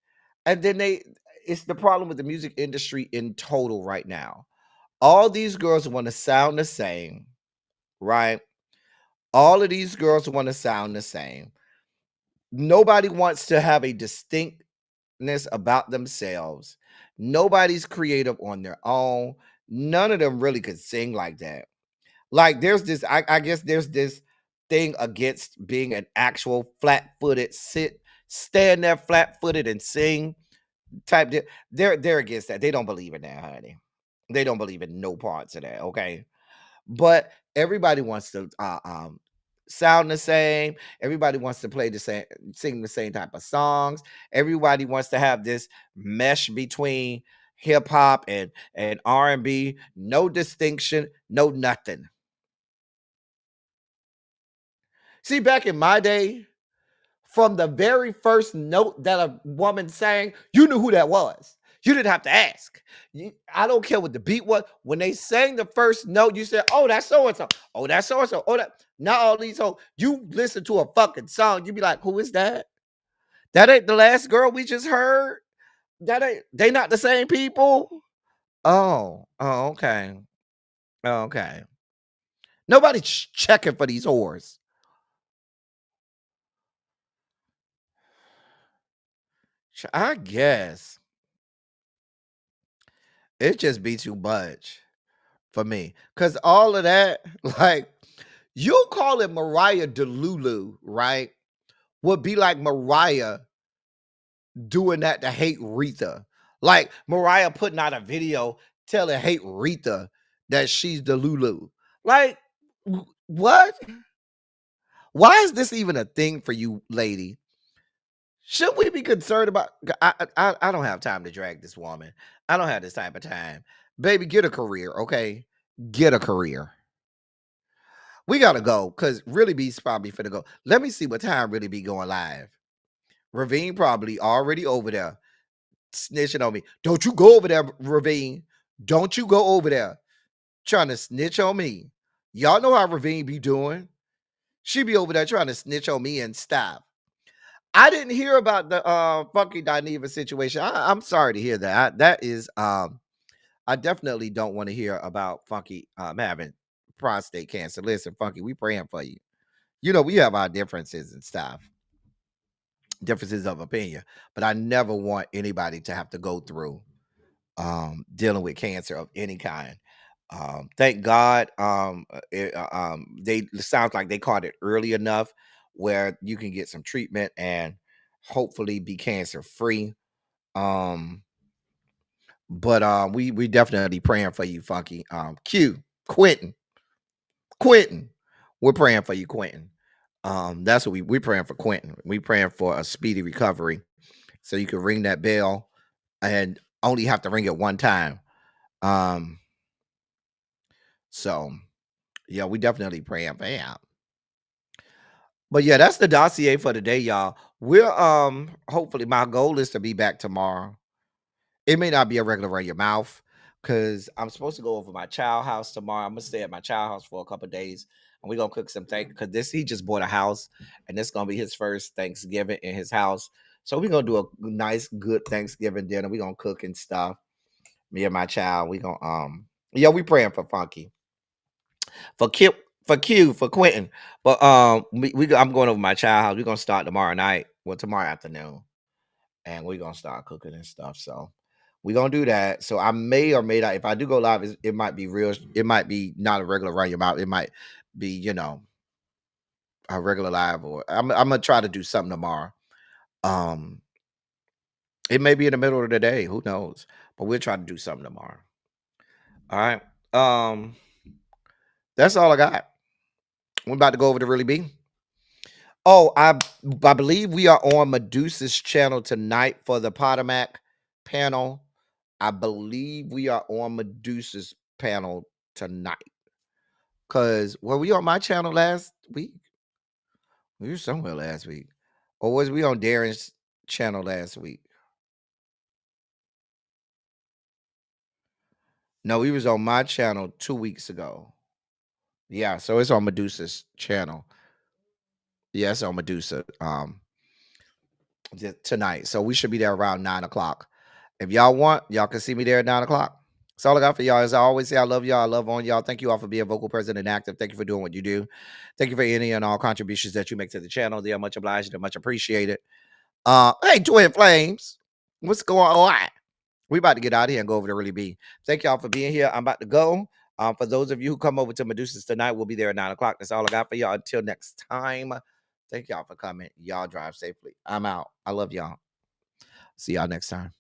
And then it's the problem with the music industry in total right now. All these girls want to sound the same, right? All of these girls want to sound the same. Nobody wants to have a distinctness about themselves. Nobody's creative on their own. None of them really could sing like that. Like there's this, I guess there's this thing against being an actual flat-footed, stand there flat-footed and sing type. They're against that. They don't believe in that, honey. They don't believe in no parts of that, okay? But everybody wants to sound the same. Everybody wants to play the same, sing the same type of songs. Everybody wants to have this mesh between hip hop and R&B. No distinction, no nothing. See, back in my day, from the very first note that a woman sang, you knew who that was. You didn't have to ask. I don't care what the beat was. When they sang the first note, you said, oh, that's so-and-so. Oh, that's so-and-so. Oh, that. Not all these hoes. You listen to a fucking song, you be like, who is that? That ain't the last girl we just heard? They not the same people? Oh, okay. Okay. Nobody's checking for these whores. I guess it just be too much for me. Cause all of that, like, you call it Mariah Delulu, right? Would be like Mariah doing that to Hate Retha. Like Mariah putting out a video telling Hate Retha that she's Delulu. Like, what? Why is this even a thing for you, lady? Should we be concerned about? I don't have time to drag this woman. I don't have this type of time. Baby, get a career, okay? Get a career. We gotta go because Really B's probably finna go. Let me see what time Really Be going live. Ravine probably already over there snitching on me. Don't you go over there, Ravine. Don't you go over there trying to snitch on me. Y'all know how Ravine be doing. She be over there trying to snitch on me and stop. I didn't hear about the Funky Dineva situation. I'm sorry to hear that. That is I definitely don't want to hear about Funky having prostate cancer. Listen, Funky, we praying for you. You know, we have our differences and stuff, differences of opinion, but I never want anybody to have to go through dealing with cancer of any kind. Thank God, they sounds like they caught it early enough where you can get some treatment and hopefully be cancer free. But we definitely praying for you, Funky. Quentin, we're praying for you, Quentin. That's what we're praying for, Quentin. We praying for a speedy recovery, so you can ring that bell and only have to ring it one time. So yeah, we definitely praying for him. But yeah, that's the dossier for today, y'all. We're hopefully my goal is to be back tomorrow. It may not be a regular run your mouth because I'm supposed to go over my child house tomorrow. I'm gonna stay at my child house for a couple of days, and we're gonna cook some things because he just bought a house, and this is gonna be his first Thanksgiving in his house. So we're gonna do a nice, good Thanksgiving dinner. We're gonna cook and stuff. Me and my child. We gonna yeah, we praying for Funky. For Quentin. But I'm going over my child house. We're gonna start tomorrow night. Well, tomorrow afternoon. And we're gonna start cooking and stuff. So we're gonna do that. So I may or may not, if I do go live, it might be real, it might be not a regular run your mouth. It might be, you know, a regular live, or I'm gonna try to do something tomorrow. It may be in the middle of the day, who knows? But we'll try to do something tomorrow. All right. That's all I got. We're about to go over to Really Be. Oh, I believe we are on Medusa's channel tonight for the Potomac panel. I believe we are on Medusa's panel tonight. Because were we on my channel last week? We were somewhere last week. Or was we on Darren's channel last week? No, we was on my channel 2 weeks ago. Yeah, so it's on Medusa's channel. Yeah, it's on Medusa tonight. So we should be there around 9 o'clock. If y'all want, y'all can see me there at 9 o'clock. That's all I got for y'all. As I always say, I love y'all. I love on y'all. Thank you all for being vocal, present, and active. Thank you for doing what you do. Thank you for any and all contributions that you make to the channel. They are much obliged and much appreciated. Hey, Twin Flames, what's going on? We about to get out of here and go over to Really Be. Thank y'all for being here. I'm about to go. For those of you who come over to Medusa's tonight, we'll be there at 9 o'clock. That's all I got for y'all. Until next time, thank y'all for coming. Y'all drive safely. I'm out. I love y'all. See y'all next time.